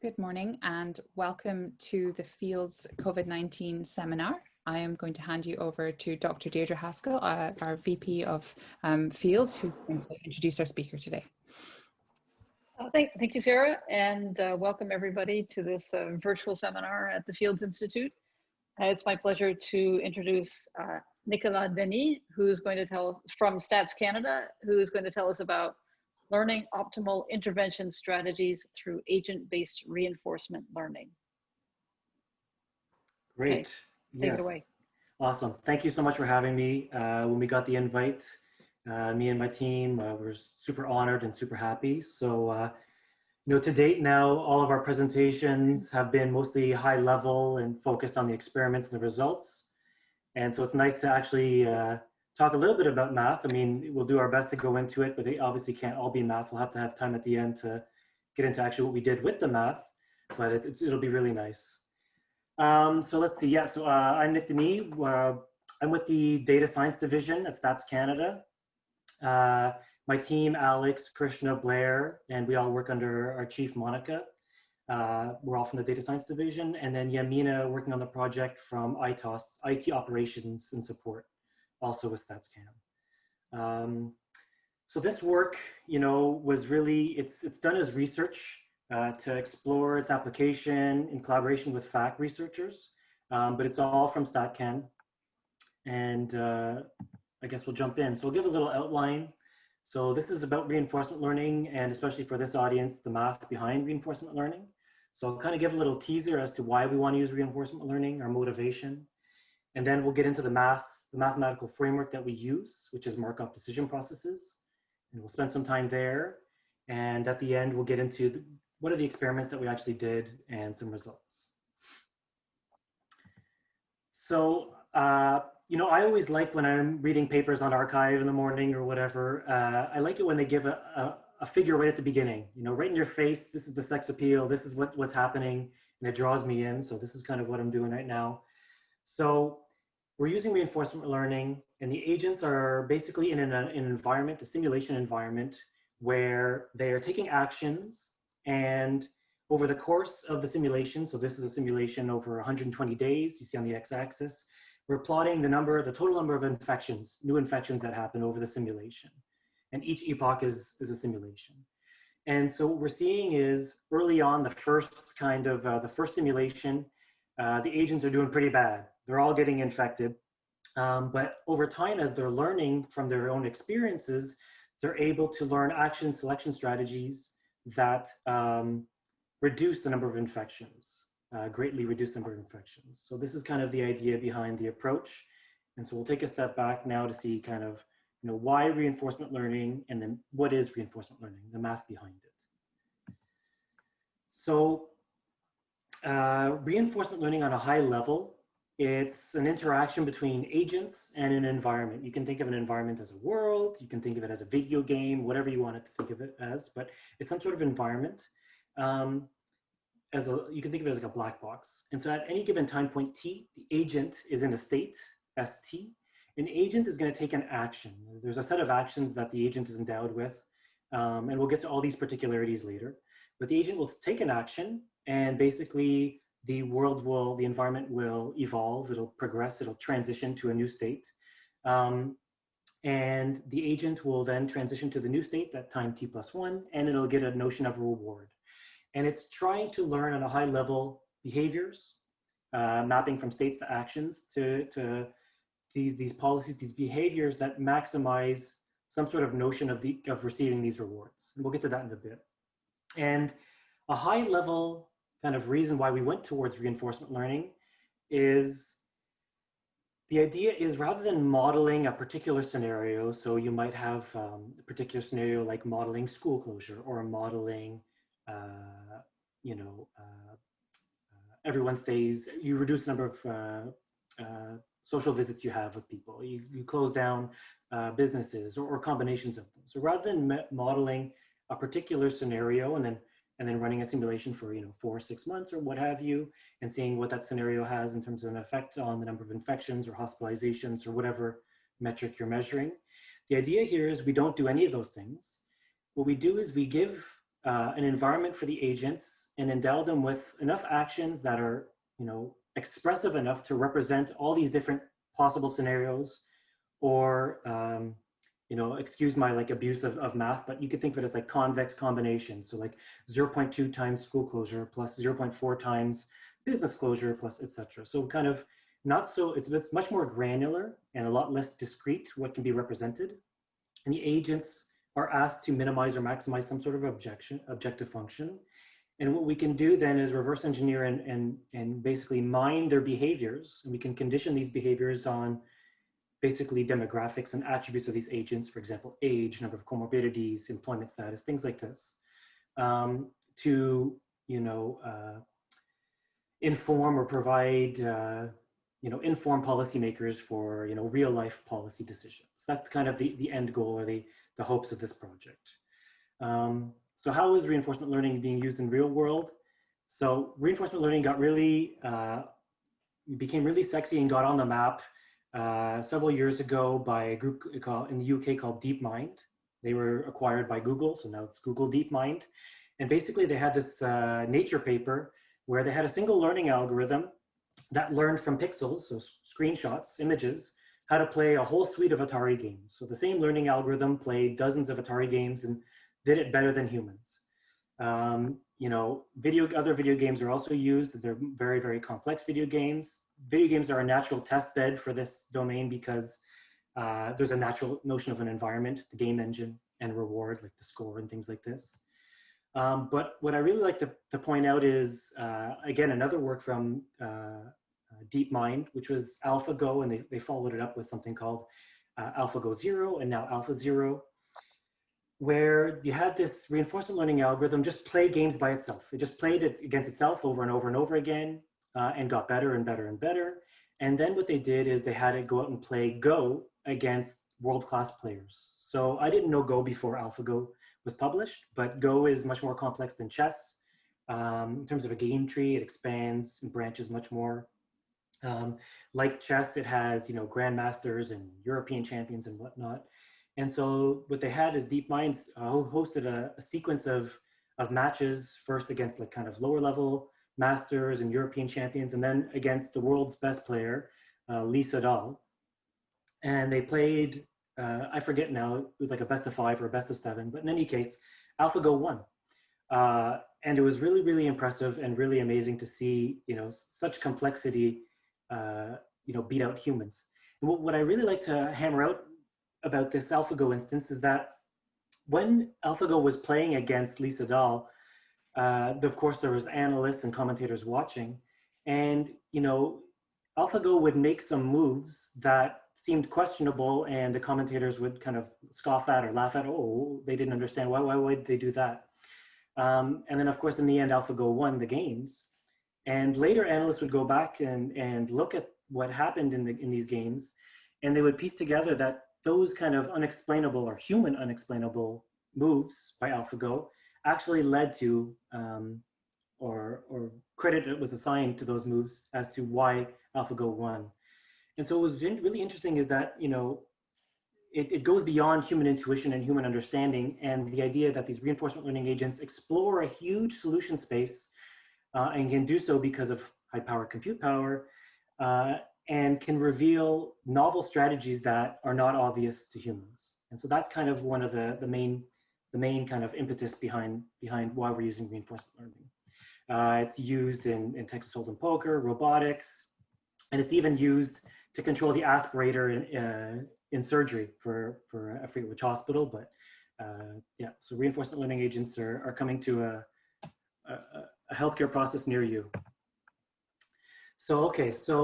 Good morning and welcome to the Fields COVID-19 seminar. I am going to hand you over to Dr. Deirdre Haskell, our VP of Fields, who's going to introduce our speaker today. Thank you, Sarah, and welcome everybody to this virtual seminar at the Fields Institute. It's my pleasure to introduce Denis, who's going to tell from Stats Canada, who's going to tell us about learning optimal intervention strategies through agent-based reinforcement learning. Great. Okay, take it away. Awesome. Thank you so much for having me. When we got the invite, me and my team were super honored and super happy. So, to date now, all of our presentations have been mostly high level and focused on the experiments and the results. And so it's nice to actually talk a little bit about math. I mean, we'll do our best to go into it, but it obviously can't all be math. We'll have to have time at the end to get into actually what we did with the math, but it'll be really nice. So let's see. Yeah, so I'm Denis. I'm with the Data Science Division at Stats Canada. My team, Alex, Krishna, Blair, and we all work under our chief, Monica. We're all from the Data Science Division. And then Yamina working on the project from ITOS, IT Operations and Support, also with StatsCan. So this work, was really, it's done as research to explore its application in collaboration with FAC researchers, but it's all from StatCan. And I guess we'll jump in. So we'll give a little outline. So this is about reinforcement learning, and especially for this audience, the math behind reinforcement learning. So I'll kind of give a little teaser as to why we want to use reinforcement learning, our motivation. And then we'll get into the mathematical framework that we use, which is Markov Decision Processes. And we'll spend some time there. And at the end, we'll get into what are the experiments that we actually did and some results. So, I always like when I'm reading papers on arXiv in the morning or whatever, I like it when they give a figure right at the beginning, right in your face, this is the sex appeal, this is what's happening, and it draws me in. So this is kind of what I'm doing right now. So we're using reinforcement learning, and the agents are basically in an environment, a simulation environment, where they are taking actions, and over the course of the simulation, so this is a simulation over 120 days, you see on the x-axis, we're plotting the total number of infections, new infections that happen over the simulation. And each epoch is a simulation. And so what we're seeing is early on, the first simulation, the agents are doing pretty bad. They're all getting infected. But over time, as they're learning from their own experiences, they're able to learn action selection strategies that reduce the number of infections, greatly reduce the number of infections. So this is kind of the idea behind the approach. And so we'll take a step back now to see kind of, why reinforcement learning, and then what is reinforcement learning, the math behind it. So reinforcement learning on a high level, it's an interaction between agents and an environment. You can think of an environment as a world, you can think of it as a video game, whatever you want it to think of it as, but it's some sort of environment. You can think of it as like a black box. And so at any given time point t, the agent is in a state, st. An agent is going to take an action. There's a set of actions that the agent is endowed with, and we'll get to all these particularities later. But the agent will take an action, and basically the environment will evolve, it'll progress, it'll transition to a new state. And the agent will then transition to the new state, that time t+1, and it'll get a notion of a reward. And it's trying to learn on a high level behaviors, mapping from states to actions to these policies, these behaviors that maximize some sort of notion of receiving these rewards. And we'll get to that in a bit. And a high level kind of reason why we went towards reinforcement learning is the idea is rather than modeling a particular scenario, so you might have a particular scenario like modeling school closure or modeling, everyone stays, you reduce the number of social visits you have with people, you close down businesses or combinations of them. So rather than modeling a particular scenario and then running a simulation for 4 or 6 months or what have you, and seeing what that scenario has in terms of an effect on the number of infections or hospitalizations or whatever metric you're measuring. The idea here is we don't do any of those things. What we do is we give an environment for the agents and endow them with enough actions that are, expressive enough to represent all these different possible scenarios, or, excuse my like abuse of math, but you could think of it as like convex combinations. So like 0.2 times school closure plus 0.4 times business closure plus etc. So kind of not so, it's much more granular and a lot less discrete what can be represented. And the agents are asked to minimize or maximize some sort of objective function. And what we can do then is reverse engineer and basically mine their behaviors. And we can condition these behaviors on basically demographics and attributes of these agents, for example, age, number of comorbidities, employment status, things like this, to, inform or provide, inform policymakers for, real life policy decisions. That's kind of the end goal, or the hopes of this project. So how is reinforcement learning being used in real world? So reinforcement learning became really sexy and got on the map several years ago by a group in the UK called DeepMind. They were acquired by Google, so now it's Google DeepMind. And basically they had this Nature paper where they had a single learning algorithm that learned from pixels, so screenshots, images, how to play a whole suite of Atari games. So the same learning algorithm played dozens of Atari games and did it better than humans. Other video games are also used. They're very, very complex video games. Video games are a natural test bed for this domain because there's a natural notion of an environment, the game engine, and reward, like the score and things like this. But what I really like to point out is, again, another work from DeepMind, which was AlphaGo, and they followed it up with something called AlphaGo Zero and now AlphaZero, where you had this reinforcement learning algorithm just play games by itself. It just played it against itself over and over and over again and got better and better and better. And then what they did is they had it go out and play Go against world-class players. So I didn't know Go before AlphaGo was published, but Go is much more complex than chess. In terms of a game tree, it expands and branches much more. Like chess, it has, grandmasters and European champions and whatnot. And so what they had is DeepMind hosted a sequence of matches, first against like kind of lower level masters and European champions, and then against the world's best player, Lee Sedol. And they played, I forget now, it was like a best of 5 or a best of 7, but in any case, AlphaGo won. And it was really, really impressive and really amazing to see, such complexity, beat out humans. And what I really like to hammer out about this AlphaGo instance is that when AlphaGo was playing against Lee Sedol, of course there was analysts and commentators watching, and AlphaGo would make some moves that seemed questionable, and the commentators would kind of scoff at or laugh at. Oh, they didn't understand why would they do that? And then of course in the end AlphaGo won the games, and later analysts would go back and look at what happened in these games, and they would piece together that those kind of unexplainable or human unexplainable moves by AlphaGo actually led to, or credit was assigned to those moves as to why AlphaGo won. And so what was really interesting is that, it goes beyond human intuition and human understanding, and the idea that these reinforcement learning agents explore a huge solution space and can do so because of high power compute power, and can reveal novel strategies that are not obvious to humans. And so that's kind of one of the main kind of impetus behind why we're using reinforcement learning. It's used in Texas Hold'em poker, robotics, and it's even used to control the aspirator in surgery for I forget which hospital, but yeah. So reinforcement learning agents are coming to a healthcare process near you. So, okay, so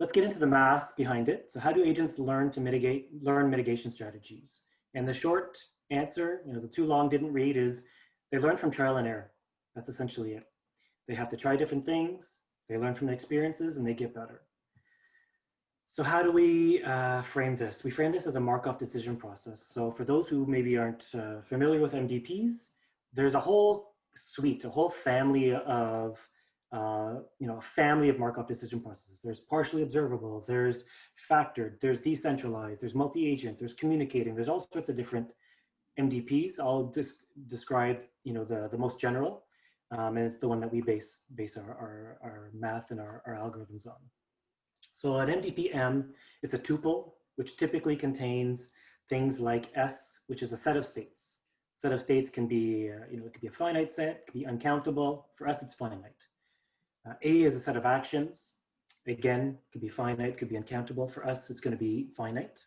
let's get into the math behind it. So how do agents learn mitigation strategies? And the short answer, the too long didn't read, is they learn from trial and error. That's essentially it. They have to try different things, they learn from the experiences, and they get better. So how do we frame this? We frame this as a Markov decision process. So for those who maybe aren't familiar with MDPs, there's a whole suite, a whole family of a family of Markov decision processes. There's partially observable, there's factored, there's decentralized, there's multi-agent, there's communicating, there's all sorts of different MDPs. I'll describe the most general. And it's the one that we base our math and our algorithms on. So an MDP-M is a tuple, which typically contains things like S, which is a set of states. Set of states can be, it could be a finite set, it could be uncountable. For us, it's finite. A is a set of actions. Again, could be finite, could be uncountable. For us, it's going to be finite.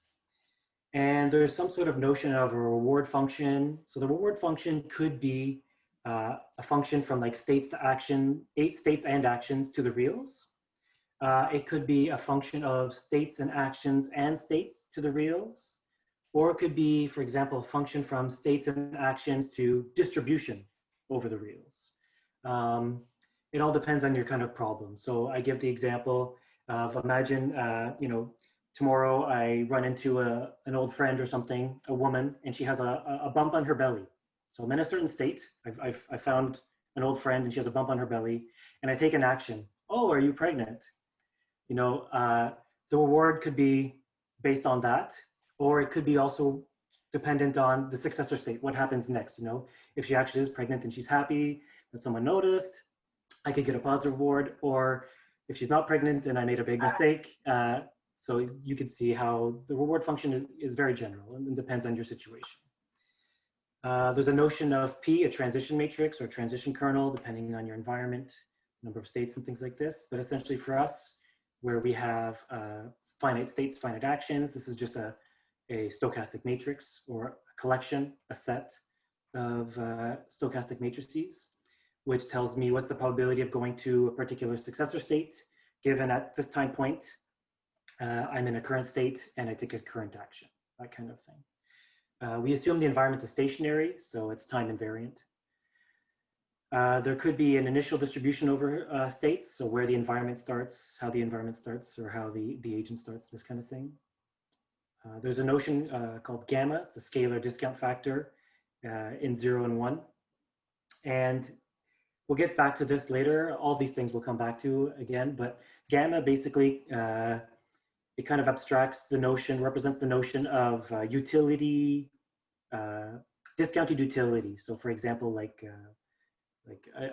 And there's some sort of notion of a reward function. So the reward function could be a function from like states to action, 8 states and actions to the reals. It could be a function of states and actions and states to the reals. Or it could be, for example, a function from states and actions to distribution over the reals. It all depends on your kind of problem. So I give the example of imagine, tomorrow I run into an old friend or something, a woman, and she has a bump on her belly. So I'm in a certain state. I found an old friend and she has a bump on her belly, and I take an action. Oh, are you pregnant? The reward could be based on that, or it could be also dependent on the successor state. What happens next? If she actually is pregnant and she's happy that someone noticed, I could get a positive reward. Or if she's not pregnant and I made a big mistake, so you can see how the reward function is very general and depends on your situation. There's a notion of P, a transition matrix or transition kernel, depending on your environment, number of states and things like this. But essentially for us, where we have finite states, finite actions, this is just a stochastic matrix or a collection, a set of stochastic matrices, which tells me what's the probability of going to a particular successor state, given at this time point, I'm in a current state and I take a current action, that kind of thing. We assume the environment is stationary, so it's time invariant. There could be an initial distribution over states, so where the environment starts, how the environment starts, or how the agent starts, this kind of thing. There's a notion called gamma. It's a scalar discount factor in 0 and 1. And we'll get back to this later. All these things we'll come back to again, but gamma basically, it kind of abstracts the notion, represents the notion of utility, discounted utility. So for example, like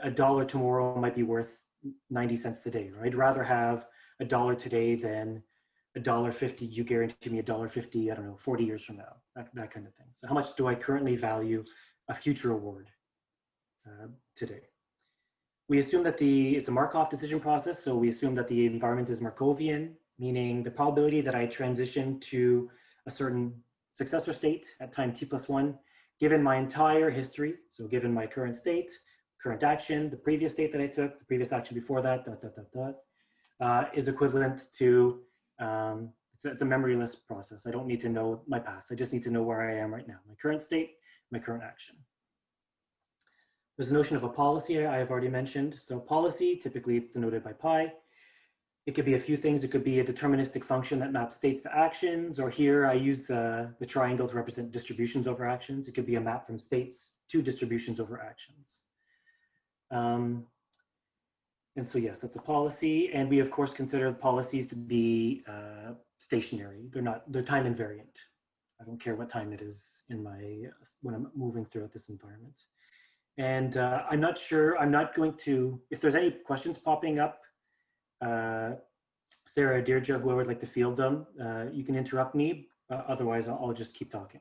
a dollar tomorrow might be worth 90 cents today, right? I'd rather have a dollar today than $1.50. You guarantee me $1.50, I don't know, 40 years from now, that kind of thing. So how much do I currently value a future award today? We assume that it's a Markov decision process. So we assume that the environment is Markovian, meaning the probability that I transition to a certain successor state at time t+1, given my entire history. So given my current state, current action, the previous state that I took, the previous action before that, is equivalent to, it's a memoryless process. I don't need to know my past. I just need to know where I am right now, my current state, my current action. There's a notion of a policy I have already mentioned. So policy, typically it's denoted by pi. It could be a few things. It could be a deterministic function that maps states to actions, or here I use the triangle to represent distributions over actions. It could be a map from states to distributions over actions. And so yes, that's a policy. And we of course consider policies to be stationary. They're time invariant. I don't care what time it is when I'm moving throughout this environment. And I'm not going to, if there's any questions popping up, Sarah, Deirdre, whoever would like to field them, you can interrupt me. Otherwise, I'll just keep talking.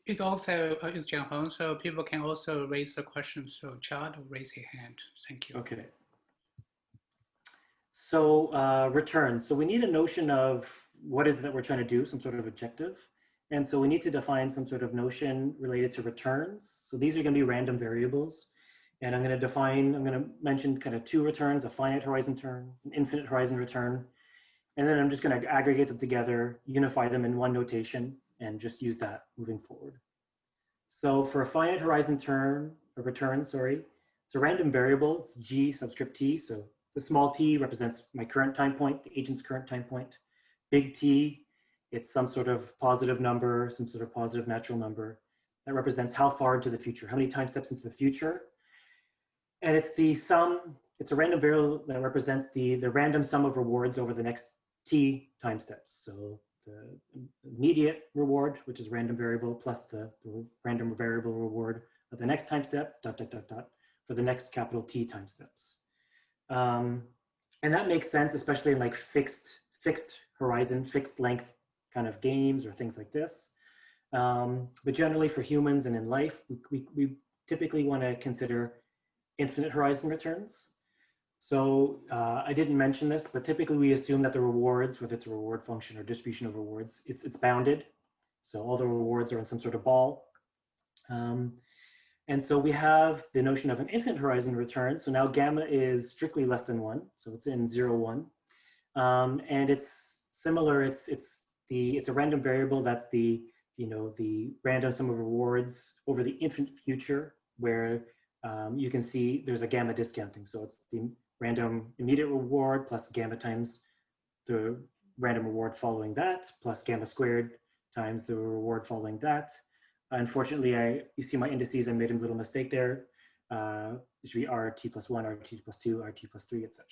It's also, it's Jianheng, so people can also raise the questions through chat or raise a hand. Thank you. Okay. So return. So we need a notion of what is it that we're trying to do, some sort of objective. And so we need to define some sort of notion related to returns. So these are going to be random variables. And I'm going to mention kind of 2 returns, a finite horizon return, an infinite horizon return. And then I'm just going to aggregate them together, unify them in one notation, and just use that moving forward. So for a finite horizon return, it's a random variable. It's G subscript T. So the small t represents my current time point, the agent's current time point. Big T, it's some sort of positive number, some sort of positive natural number that represents how far into the future, how many time steps into the future. And it's the sum, it's a random variable that represents the random sum of rewards over the next t time steps. So the immediate reward, which is random variable, plus the random variable reward at the next time step, dot, dot, dot, dot, for the next capital T time steps. And that makes sense, especially in like fixed horizon, fixed length kind of games or things like this. But generally for humans and in life, we typically want to consider infinite horizon returns. So I didn't mention this, but typically we assume that the rewards, whether it's a reward function or distribution of rewards, it's bounded. So all the rewards are in some sort of ball. And so we have the notion of an infinite horizon return. So now gamma is strictly less than 1. So it's in 0, 1. And it's similar, it's a random variable that's the random sum of rewards over the infinite future, where you can see there's a gamma discounting. So it's the random immediate reward plus gamma times the random reward following that, plus gamma squared times the reward following that. Unfortunately, you see my indices, I made a little mistake there. It should be RT plus 1, RT plus 2, RT plus 3, etc.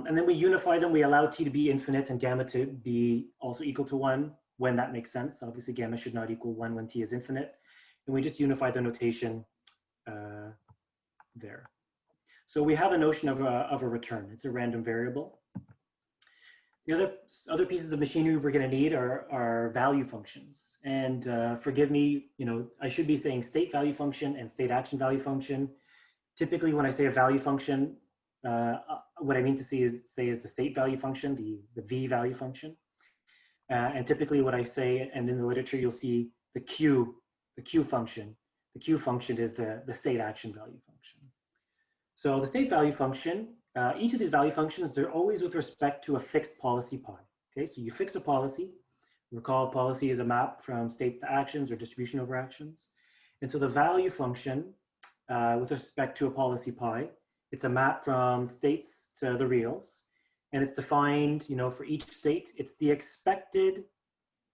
And then we unify them. We allow T to be infinite and gamma to be also equal to 1 when that makes sense. Obviously, gamma should not equal 1 when T is infinite. And we just unify the notation there. So we have a notion of a return. It's a random variable. The other pieces of machinery we're going to need are value functions. And forgive me, I should be saying state value function and state action value function. Typically, when I say a value function, what I mean to say is the state value function, the V value function. And typically what I say, and in the literature, you'll see the Q function. The Q function is the state action value function. So the state value function, each of these value functions, they're always with respect to a fixed policy pi. Okay, so you fix a policy. Recall policy is a map from states to actions or distribution over actions. And so the value function with respect to a policy pi, it's a map from states to the reals. And it's defined, for each state, it's the expected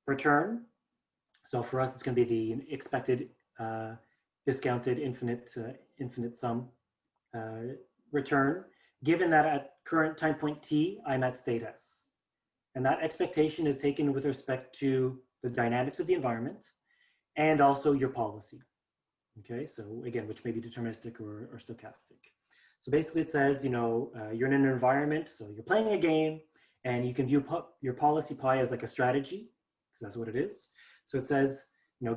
return. So for us, it's going to be the expected discounted infinite sum return, given that at current time point T, I'm at state S. And that expectation is taken with respect to the dynamics of the environment and also your policy. Okay, so again, which may be deterministic or stochastic. So basically it says, you're in an environment, so you're playing a game and you can view your policy pi as like a strategy, because that's what it is. So it says,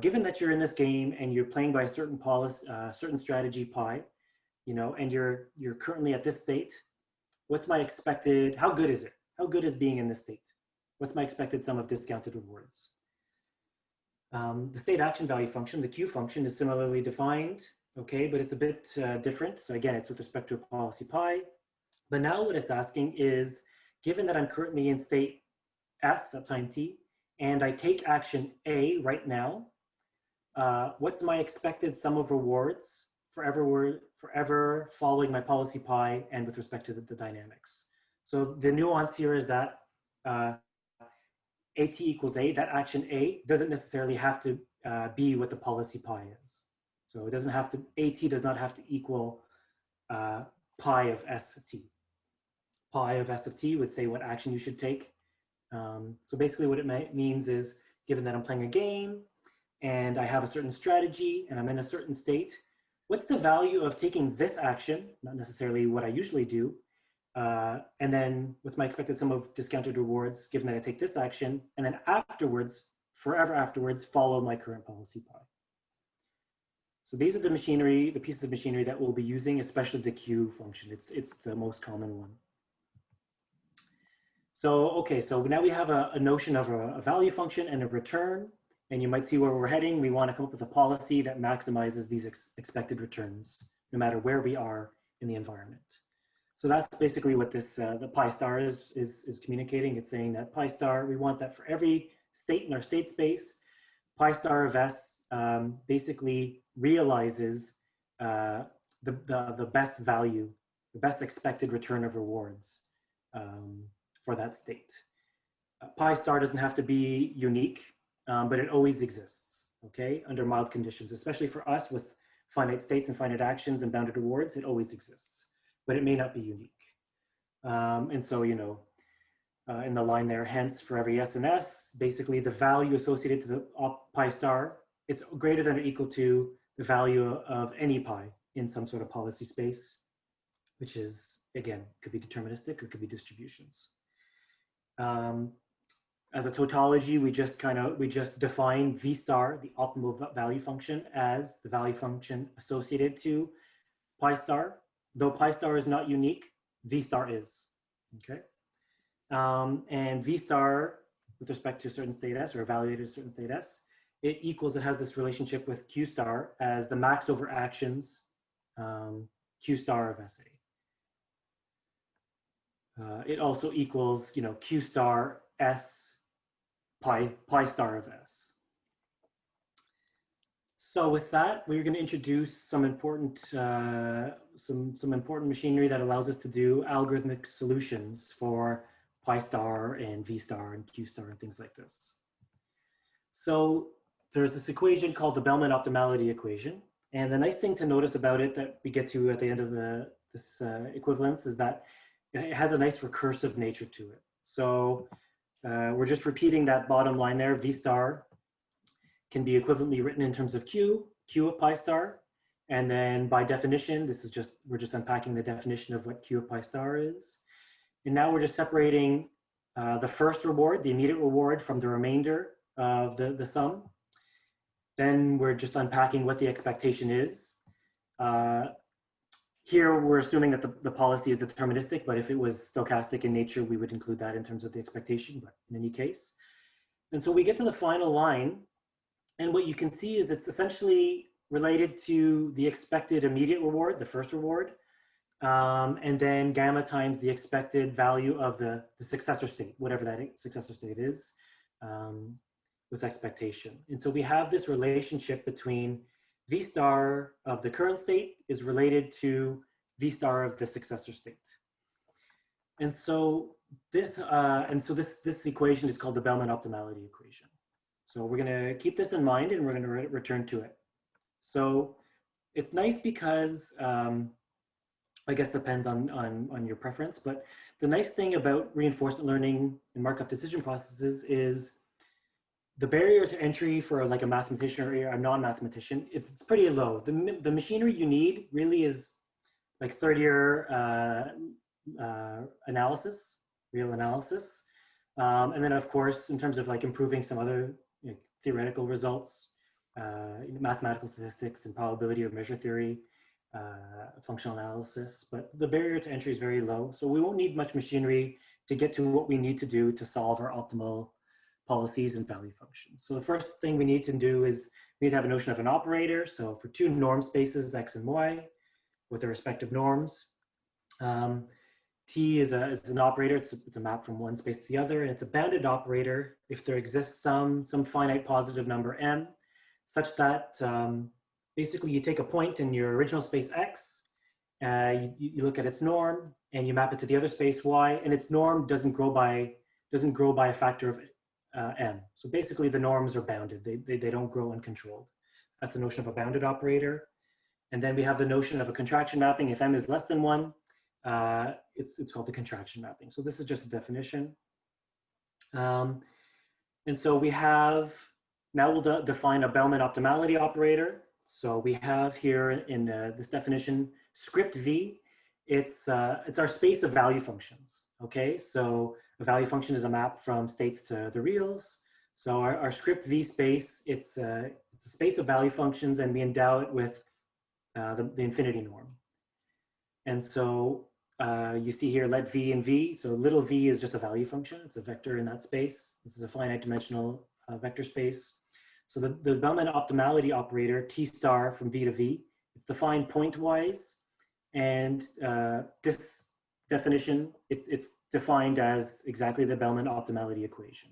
given that you're in this game and you're playing by a certain policy, certain strategy pi, and you're currently at this state, what's my expected, how good is it? How good is being in this state? What's my expected sum of discounted rewards? The state action value function, the Q function, is similarly defined, okay, but it's a bit different. So again, it's with respect to a policy pi. But now what it's asking is, given that I'm currently in state S at time T, and I take action A right now, what's my expected sum of rewards forever following my policy pi and with respect to the dynamics? So the nuance here is that AT equals A, that action A doesn't necessarily have to be what the policy pi is. So it doesn't have to, AT does not have to equal pi of S of T. Pi of S of T would say what action you should take. So basically what it means is, given that I'm playing a game and I have a certain strategy and I'm in a certain state, what's the value of taking this action, not necessarily what I usually do, and then what's my expected sum of discounted rewards given that I take this action, and then afterwards, forever afterwards, follow my current policy pi. So these are the machinery, the pieces of machinery that we'll be using, especially the Q function. It's the most common one. So, okay, so now we have a notion of a value function and a return, and you might see where we're heading. We want to come up with a policy that maximizes these expected returns, no matter where we are in the environment. So that's basically what this, the pi star is communicating. It's saying that pi star, we want that for every state in our state space, pi star of S basically realizes the best value, the best expected return of rewards for that state. Pi star doesn't have to be unique, but it always exists, okay, under mild conditions, especially for us with finite states and finite actions and bounded rewards, it always exists, but it may not be unique. And so, in the line there, hence for every S and S, basically the value associated to the pi star, it's greater than or equal to the value of any pi in some sort of policy space, which is, again, could be deterministic or could be distributions. As a tautology, we just define V star, the optimal value function, as the value function associated to pi star. Though pi star is not unique, V star is, okay? And V star, with respect to a certain state S or evaluated a certain state S, it has this relationship with Q star as the max over actions Q star of SA. It also equals, Q star S pi star of S. So with that, we're going to introduce some important some important machinery that allows us to do algorithmic solutions for pi star and V star and Q star and things like this. So there's this equation called the Bellman optimality equation. And the nice thing to notice about it that we get to at the end of this equivalence is that it has a nice recursive nature to it. So we're just repeating that bottom line there. V star can be equivalently written in terms of Q of pi star. And then by definition, we're just unpacking the definition of what Q of pi star is. And now we're just separating the first reward, the immediate reward, from the remainder of the sum. Then we're just unpacking what the expectation is. Here, we're assuming that the policy is deterministic, but if it was stochastic in nature, we would include that in terms of the expectation, but in any case. And so we get to the final line, and what you can see is it's essentially related to the expected immediate reward, the first reward, and then gamma times the expected value of the successor state, whatever that successor state is, with expectation. And so we have this relationship between V star of the current state is related to V star of the successor state. And so this equation is called the Bellman optimality equation. So we're going to keep this in mind and we're going to return to it. So it's nice because I guess depends on your preference, but the nice thing about reinforcement learning and Markov decision processes is the barrier to entry for like a mathematician or a non-mathematician, it's pretty low. The machinery you need really is like third-year analysis, real analysis. And then of course, in terms of like improving some other theoretical results, mathematical statistics and probability or measure theory, functional analysis, but the barrier to entry is very low. So we won't need much machinery to get to what we need to do to solve our optimal policies and value functions. So the first thing we need to do is we need to have a notion of an operator. So for two norm spaces, X and Y, with their respective norms, T is an operator. It's a map from one space to the other, and it's a bounded operator if there exists some finite positive number M, such that basically you take a point in your original space X, you look at its norm, and you map it to the other space Y, and its norm doesn't grow by a factor of M. So basically the norms are bounded. They don't grow uncontrolled. That's the notion of a bounded operator. And then we have the notion of a contraction mapping. If M is less than 1, it's called the contraction mapping. So this is just a definition. And so we have, now we'll define a Bellman optimality operator. So we have here in this definition, script V, it's our space of value functions, okay? So a value function is a map from states to the reals. So our script V space, it's a space of value functions, and we endow it with the infinity norm. And so you see here, let V and V. So little v is just a value function. It's a vector in that space. This is a finite dimensional vector space. So the Bellman optimality operator, T star from V to V, it's defined pointwise. And this definition, it's defined as exactly the Bellman optimality equation.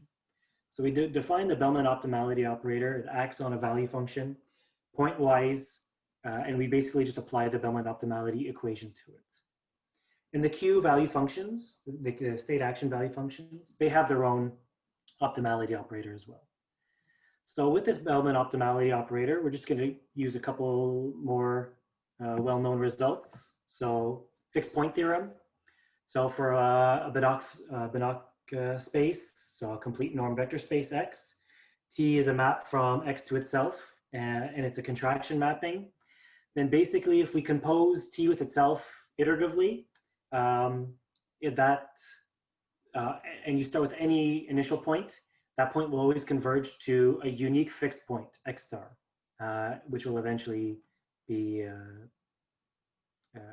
So we define the Bellman optimality operator. It acts on a value function pointwise, and we basically just apply the Bellman optimality equation to it. And the Q value functions, the state action value functions, they have their own optimality operator as well. So with this Bellman optimality operator, we're just going to use a couple more well-known results. So fixed point theorem. So for a Banach space, so a complete norm vector space X, T is a map from X to itself and it's a contraction mapping, then basically if we compose T with itself iteratively, and you start with any initial point, that point will always converge to a unique fixed point, X star, which will eventually be,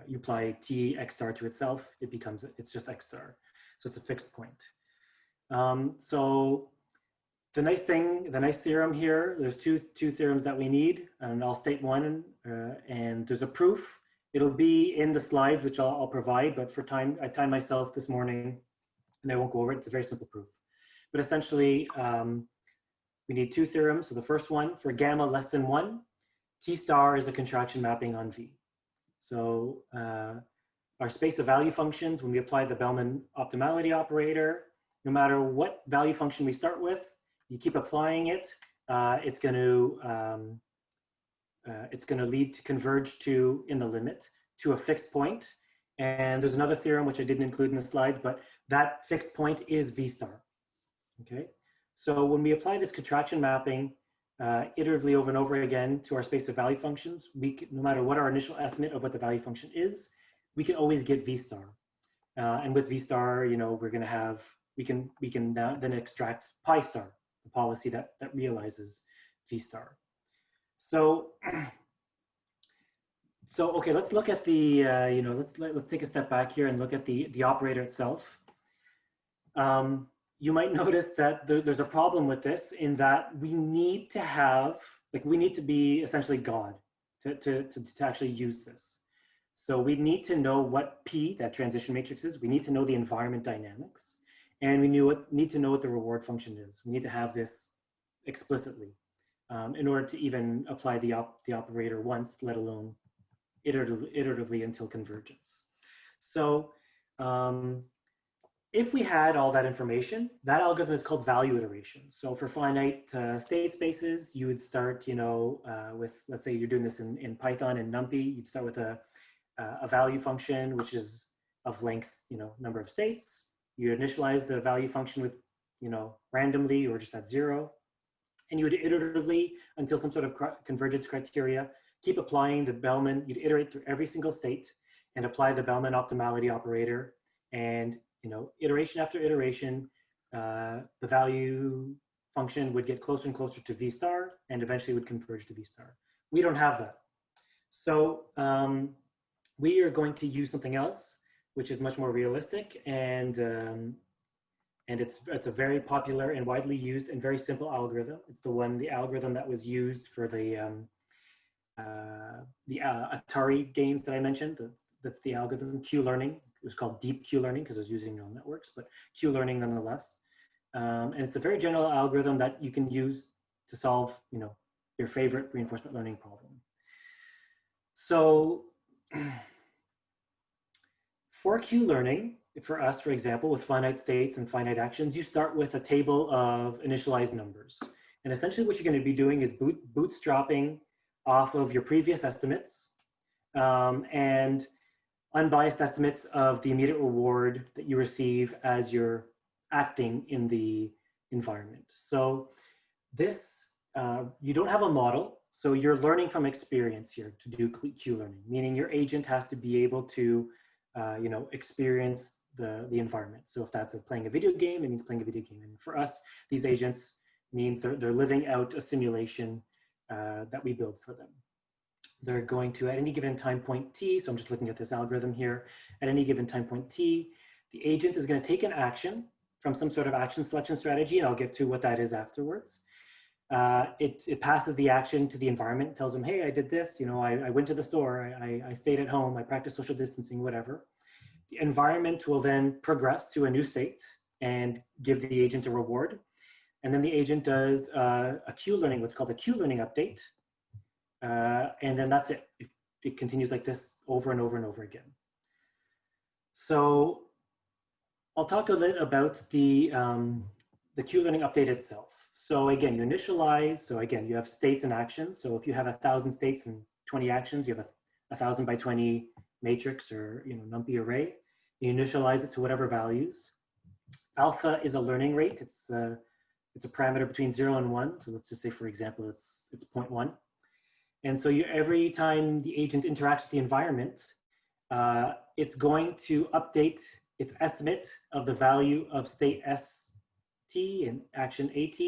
you apply T X star to itself, it's just X star. So it's a fixed point. So the nice theorem here, there's two theorems that we need, and I'll state one, and there's a proof. It'll be in the slides, which I'll provide, but for time, I timed myself this morning, and I won't go over it. It's a very simple proof. But essentially, we need two theorems. So the first one, for gamma less than 1, T star is a contraction mapping on V. So our space of value functions, when we apply the Bellman optimality operator, no matter what value function we start with, you keep applying it, it's going to lead to converge to, in the limit, to a fixed point. And there's another theorem which I didn't include in the slides, but that fixed point is V star. Okay, so when we apply this contraction mapping iteratively over and over again to our space of value functions, no matter what our initial estimate of what the value function is, we can always get V star. And with V star, you know, we're going to have, we can then extract pi star, the policy that realizes V star. So okay, let's look at the, let's take a step back here and look at the operator itself. You might notice that there's a problem with this, in that we need to have, we need to be essentially God to actually use this. So we need to know what P, that transition matrix, is. We need to know the environment dynamics, and we need to know what the reward function is. We need to have this explicitly in order to even apply the operator once, let alone iteratively until convergence. So if we had all that information, that algorithm is called value iteration. So for finite state spaces, you would start, with, let's say you're doing this in Python and NumPy, you'd start with a value function, which is of length, number of states. You initialize the value function with, randomly or just at 0. And you would iteratively, until some sort of convergence criteria, keep applying the Bellman. You'd iterate through every single state and apply the Bellman optimality operator. And iteration after iteration, the value function would get closer and closer to V star and eventually would converge to V star. We don't have that. So we are going to use something else, which is much more realistic, and it's a very popular and widely used and very simple algorithm. It's the algorithm that was used for the Atari games that I mentioned. That's the algorithm, Q-learning. It was called deep Q-learning because it was using neural networks, but Q-learning nonetheless. And it's a very general algorithm that you can use to solve, your favorite reinforcement learning problem. So for Q-learning, for us, for example, with finite states and finite actions, you start with a table of initialized numbers. And essentially what you're going to be doing is bootstrapping off of your previous estimates and unbiased estimates of the immediate reward that you receive as you're acting in the environment. So this, you don't have a model, so you're learning from experience here to do Q-learning, meaning your agent has to be able to, experience the environment. So if that's playing a video game, it means playing a video game. And for us, these agents means they're living out a simulation that we build for them. They're going to, at any given time point t, so I'm just looking at this algorithm here, at any given time point t, the agent is going to take an action from some sort of action selection strategy, and I'll get to what that is afterwards. It passes the action to the environment, tells them, hey, I did this, I went to the store, I stayed at home, I practiced social distancing, whatever. The environment will then progress to a new state and give the agent a reward. And then the agent does a Q-learning, what's called a Q-learning update. And then that's it. It continues like this over and over and over again. So I'll talk a little about the Q-learning update itself. So again, you initialize. So again, you have states and actions. So if you have 1,000 states and 20 actions, you have a 1,000 by 20 matrix or NumPy array. You initialize it to whatever values. Alpha is a learning rate. It's a parameter between 0 and 1. So let's just say, for example, it's 0.1. And so every time the agent interacts with the environment, it's going to update its estimate of the value of state ST and action AT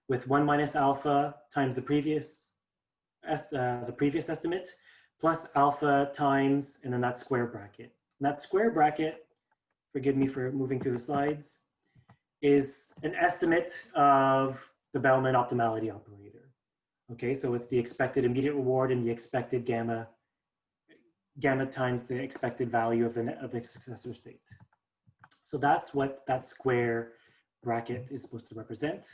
with 1 minus alpha times the previous estimate plus alpha times, and then that square bracket. And that square bracket, forgive me for moving through the slides, is an estimate of the Bellman optimality operator. Okay, so it's the expected immediate reward and the expected gamma times the expected value of the successor state. So that's what that square bracket is supposed to represent.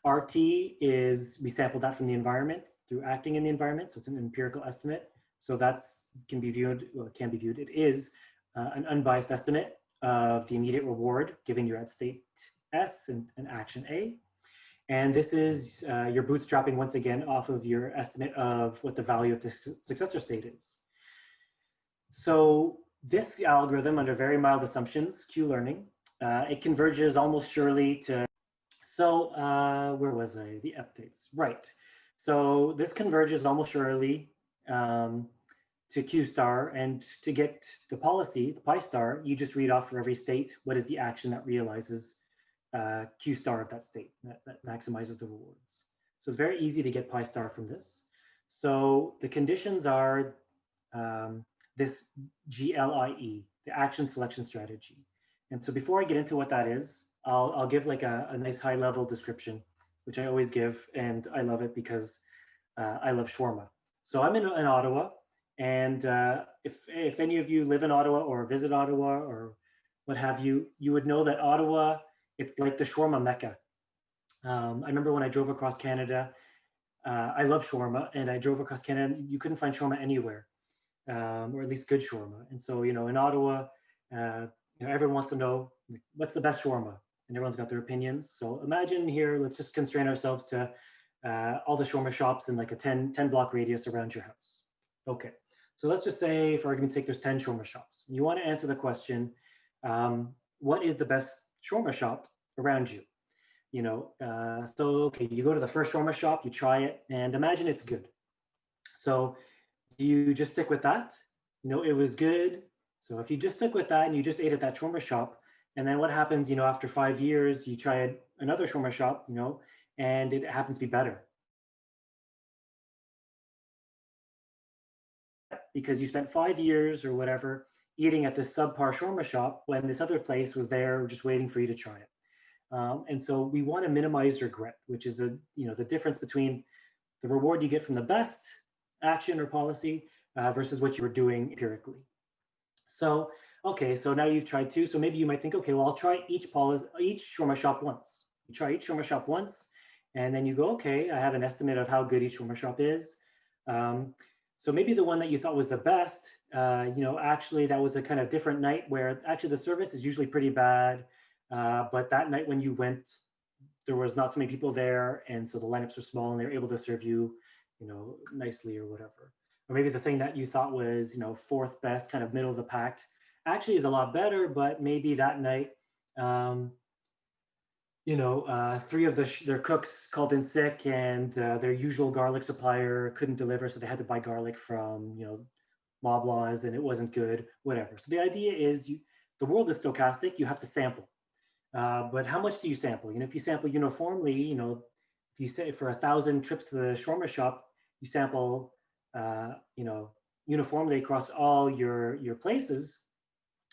RT is, we sampled that from the environment through acting in the environment, so it's an empirical estimate. So that's can be viewed, well, it can be viewed, it is an unbiased estimate of the immediate reward given you're at state S and action A. And this is you're bootstrapping once again off of your estimate of what the value of the successor state is. So this algorithm, under very mild assumptions, Q-learning, it converges almost surely to, so where was I? The updates, right. So this converges almost surely to Q star, and to get the policy, the pi star, you just read off for every state, what is the action that realizes Q star of that state, that maximizes the rewards. So it's very easy to get pi star from this. So the conditions are this GLIE, the action selection strategy. And so before I get into what that is, I'll give like a nice high level description, which I always give, and I love it because I love shawarma. So I'm in Ottawa, and if any of you live in Ottawa or visit Ottawa or what have you, you would know that Ottawa, it's like the shawarma mecca. I remember when I drove across Canada, I love shawarma, and I drove across Canada, you couldn't find shawarma anywhere, or at least good shawarma. And so, in Ottawa, everyone wants to know what's the best shawarma, and everyone's got their opinions. So imagine here, let's just constrain ourselves to all the shawarma shops in like a 10 block radius around your house. Okay, so let's just say, for argument's sake, there's 10 shawarma shops. You want to answer the question, what is the best shawarma shop around you? So okay, you go to the first shawarma shop, you try it, and imagine it's good. So do you just stick with that? It was good. So if you just stick with that and you just ate at that shawarma shop, and then what happens, after 5 years, you try another shawarma shop, and it happens to be better. Because you spent 5 years or whatever eating at this subpar shawarma shop when this other place was there just waiting for you to try it. And so we want to minimize regret, which is the difference between the reward you get from the best action or policy versus what you were doing empirically. So, okay, so now you've tried two. So maybe you might think, okay, well, I'll try each shawarma shop once. You try each shawarma shop once, and then you go, okay, I have an estimate of how good each shawarma shop is. So maybe the one that you thought was the best, actually that was a kind of different night where actually the service is usually pretty bad. But that night when you went, there was not so many people there, and so the lineups were small, and they were able to serve you, nicely or whatever. Or maybe the thing that you thought was, fourth best, kind of middle of the pack, actually is a lot better, but maybe that night, three of their cooks called in sick, and their usual garlic supplier couldn't deliver, so they had to buy garlic from, Loblaws, and it wasn't good, whatever. So the idea is the world is stochastic, you have to sample. But how much do you sample? If you sample uniformly, if you say for 1,000 trips to the shawarma shop, you sample, uniformly across all your places,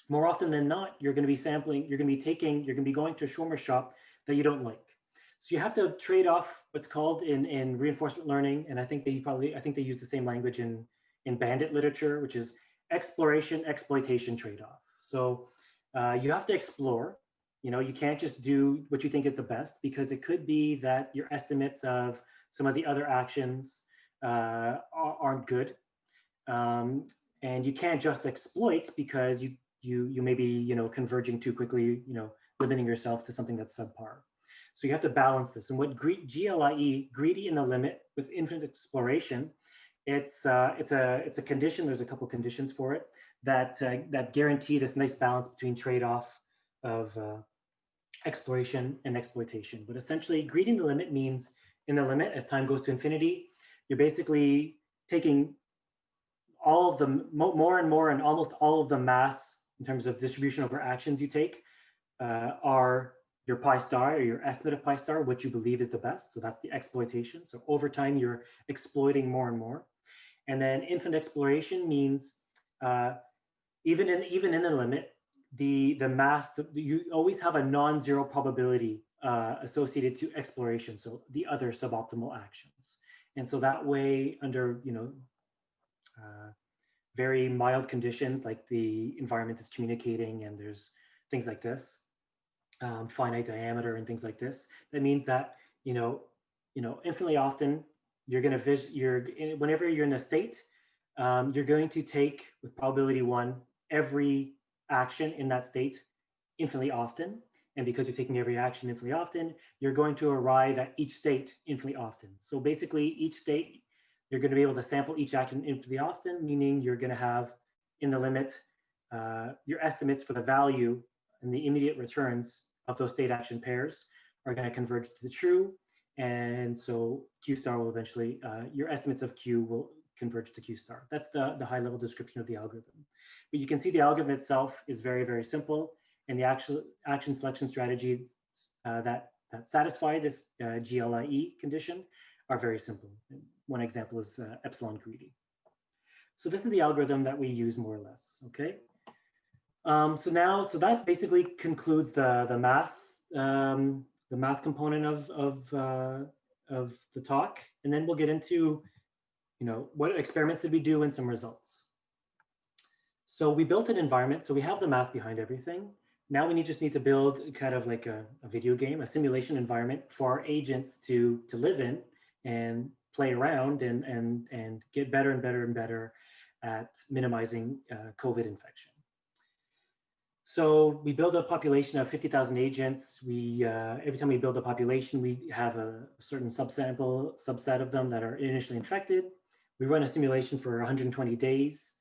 more often than not, you're going to be sampling, you're going to be going to a shawarma shop that you don't like. So you have to trade off what's called in reinforcement learning, and I think they use the same language in bandit literature, which is exploration exploitation trade-off. So you have to explore. You can't just do what you think is the best, because it could be that your estimates of some of the other actions aren't good, and you can't just exploit because you may be converging too quickly, limiting yourself to something that's subpar. So you have to balance this. And what GLIE, greedy in the limit with infinite exploration, it's a condition. There's a couple conditions for it that guarantee this nice balance between trade-off of exploration and exploitation. But essentially, greedy in the limit means in the limit, as time goes to infinity, you're basically taking all of the more and more and almost all of the mass in terms of distribution over actions you take are your pi star or your estimate of pi star, what you believe is the best. So that's the exploitation. So over time, you're exploiting more and more. And then infinite exploration means even in the limit, the mass, you always have a non-zero probability associated to exploration. So the other suboptimal actions. And so that way, under very mild conditions, like the environment is communicating and there's things like this, finite diameter and things like this, that means that infinitely often you're going to whenever you're in a state, you're going to take with probability 1 every action in that state infinitely often. And because you're taking every action infinitely often, you're going to arrive at each state infinitely often. So basically each state, you're going to be able to sample each action infinitely often, meaning you're going to have in the limit, your estimates for the value and the immediate returns of those state action pairs are going to converge to the true. And so Q star will eventually, your estimates of Q will converge to Q star. That's the high level description of the algorithm. But you can see the algorithm itself is very, very simple. And the actual action selection strategies that satisfy this GLIE condition are very simple. One example is epsilon greedy. So this is the algorithm that we use more or less, okay? So that basically concludes the math component of the talk, and then we'll get into, what experiments did we do and some results. So we built an environment, so we have the math behind everything. Now we just need to build kind of like a video game, a simulation environment for our agents to live in and play around and get better and better and better at minimizing COVID infection. So we build a population of 50,000 agents. Every time we build a population, we have a certain subset of them that are initially infected. We run a simulation for 120 days.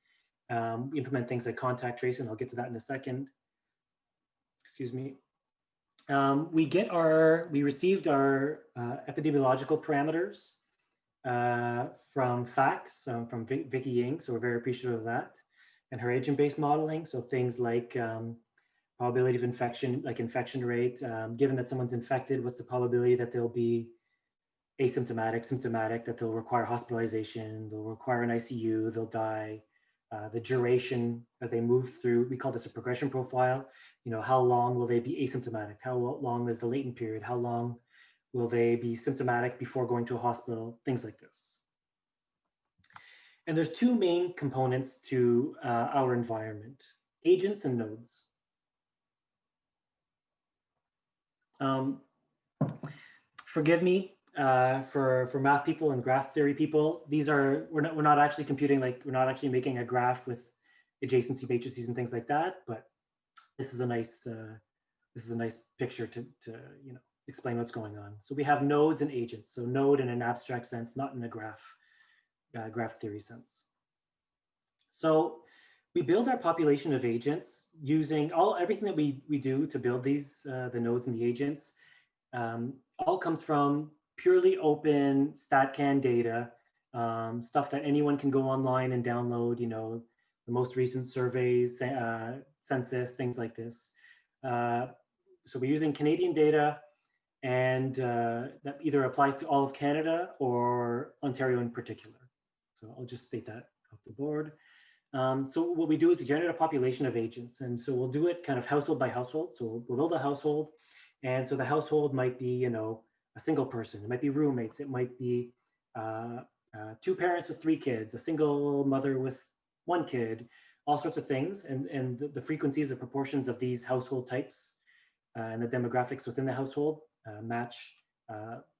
We implement things like contact tracing. I'll get to that in a second. Excuse me. We received our epidemiological parameters from FACS, from Vicky Ying, so we're very appreciative of that. And her agent-based modeling, so things like probability of infection, like infection rate, given that someone's infected, what's the probability that they'll be asymptomatic, symptomatic, that they'll require hospitalization, they'll require an ICU, they'll die, the duration as they move through, we call this a progression profile. How long will they be asymptomatic? How long is the latent period? How long will they be symptomatic before going to a hospital? Things like this. And there's two main components to our environment, agents and nodes. Forgive me for math people and graph theory people. We're not actually computing, we're not actually making a graph with adjacency matrices and things like that, but this is a nice picture to explain what's going on. So we have nodes and agents. So node in an abstract sense, not in a graph theory sense. So we build our population of agents using everything that we do to build these, the nodes and the agents, all comes from purely open StatCan data, stuff that anyone can go online and download, the most recent surveys, census, things like this. So we're using Canadian data, and that either applies to all of Canada or Ontario in particular. So I'll just state that off the board. So what we do is we generate a population of agents. And so we'll do it kind of household by household. So we'll build a household. And so the household might be, a single person. It might be roommates. It might be 2 parents with 3 kids, a single mother with 1 kid, all sorts of things. And the frequencies, the proportions of these household types and the demographics within the household match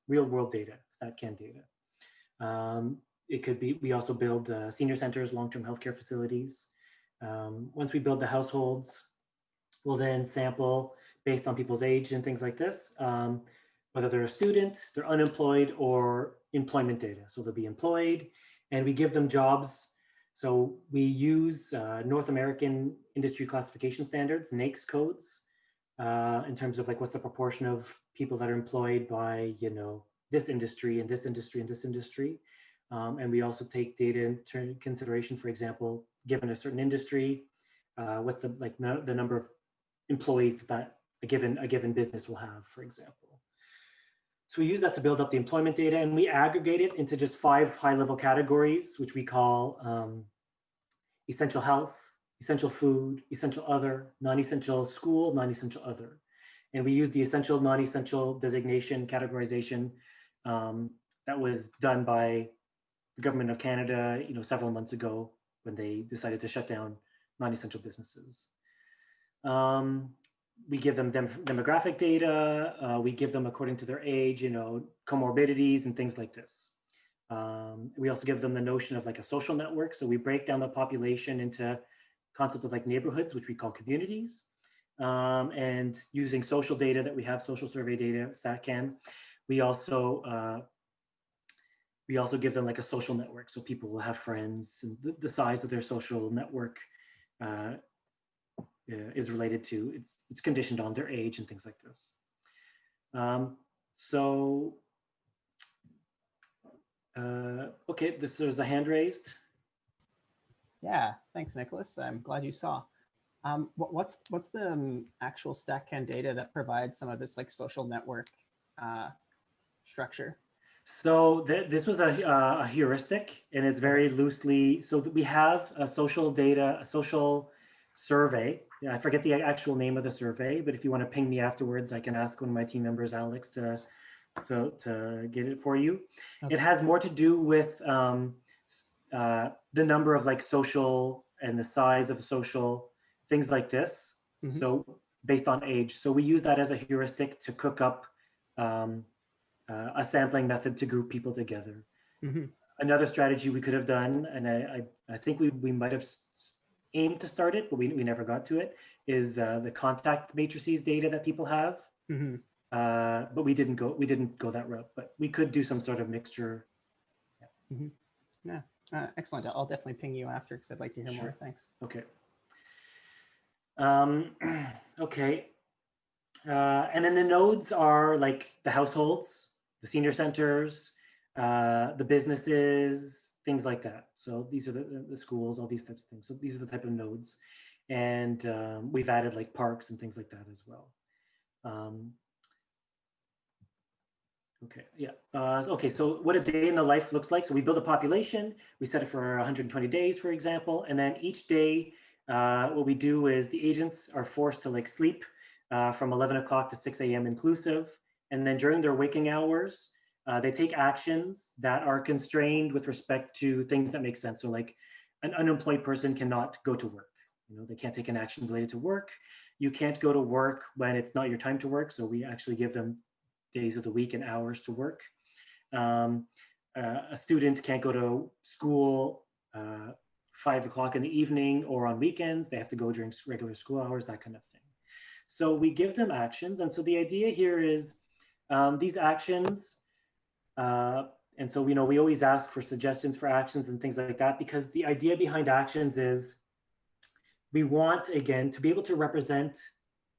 real world data, StatCan data. It could be, we also build senior centers, long-term healthcare facilities. Once we build the households, we'll then sample based on people's age and things like this, whether they're a student, they're unemployed, or employment data. So they'll be employed, and we give them jobs. So we use North American industry classification standards, NAICS codes, in terms of what's the proportion of people that are employed by, this industry and this industry and this industry. And we also take data into consideration, for example, given a certain industry, what's the number of employees that a given business will have, for example. So we use that to build up the employment data, and we aggregate it into just 5 high-level categories, which we call essential health, essential food, essential other, non-essential school, non-essential other. And we use the essential, non-essential designation categorization that was done by the government of Canada, several months ago when they decided to shut down non-essential businesses. We give them demographic data. We give them according to their age, comorbidities and things like this. We also give them the notion of like a social network. So we break down the population into concepts of like neighborhoods, which we call communities. And using social data that we have, social survey data, StatCan, we also give them like a social network. So people will have friends, and the size of their social network is related to, it's conditioned on their age and things like this. Okay, there's a hand raised. Yeah, thanks, Nicholas. I'm glad you saw. What's the actual StatCan data that provides some of this like social network structure? So this was a heuristic, and it's very loosely, so we have a social data, a social survey. I forget the actual name of the survey, but if you want to ping me afterwards, I can ask one of my team members, Alex, to get it for you. Okay. It has more to do with the number of like social and the size of social, things like this. Mm-hmm. So based on age. So we use that as a heuristic to cook up a sampling method to group people together. Mm-hmm. Another strategy we could have done, and I think we might have aimed to start it, but we never got to it, is the contact matrices data that people have. Mm-hmm. But we didn't go that route, but we could do some sort of mixture. Yeah, mm-hmm. Yeah. Excellent. I'll definitely ping you after because I'd like to hear more. Thanks. Okay. Okay. And then the nodes are like the households, the senior centers, the businesses, things like that. So these are the schools, all these types of things. So these are the type of nodes. And we've added like parks and things like that as well. Okay, yeah. Okay, so what a day in the life looks like. So we build a population, we set it for 120 days, for example. And then each day, what we do is the agents are forced to like sleep from 11 o'clock to 6 a.m. inclusive. And then during their waking hours, they take actions that are constrained with respect to things that make sense. So like an unemployed person cannot go to work. They can't take an action related to work. You can't go to work when it's not your time to work. So we actually give them days of the week and hours to work. A student can't go to school 5 o'clock in the evening or on weekends. They have to go during regular school hours, that kind of thing. So we give them actions. And so the idea here is these actions, and so we always ask for suggestions for actions and things like that, because the idea behind actions is we want, again, to be able to represent,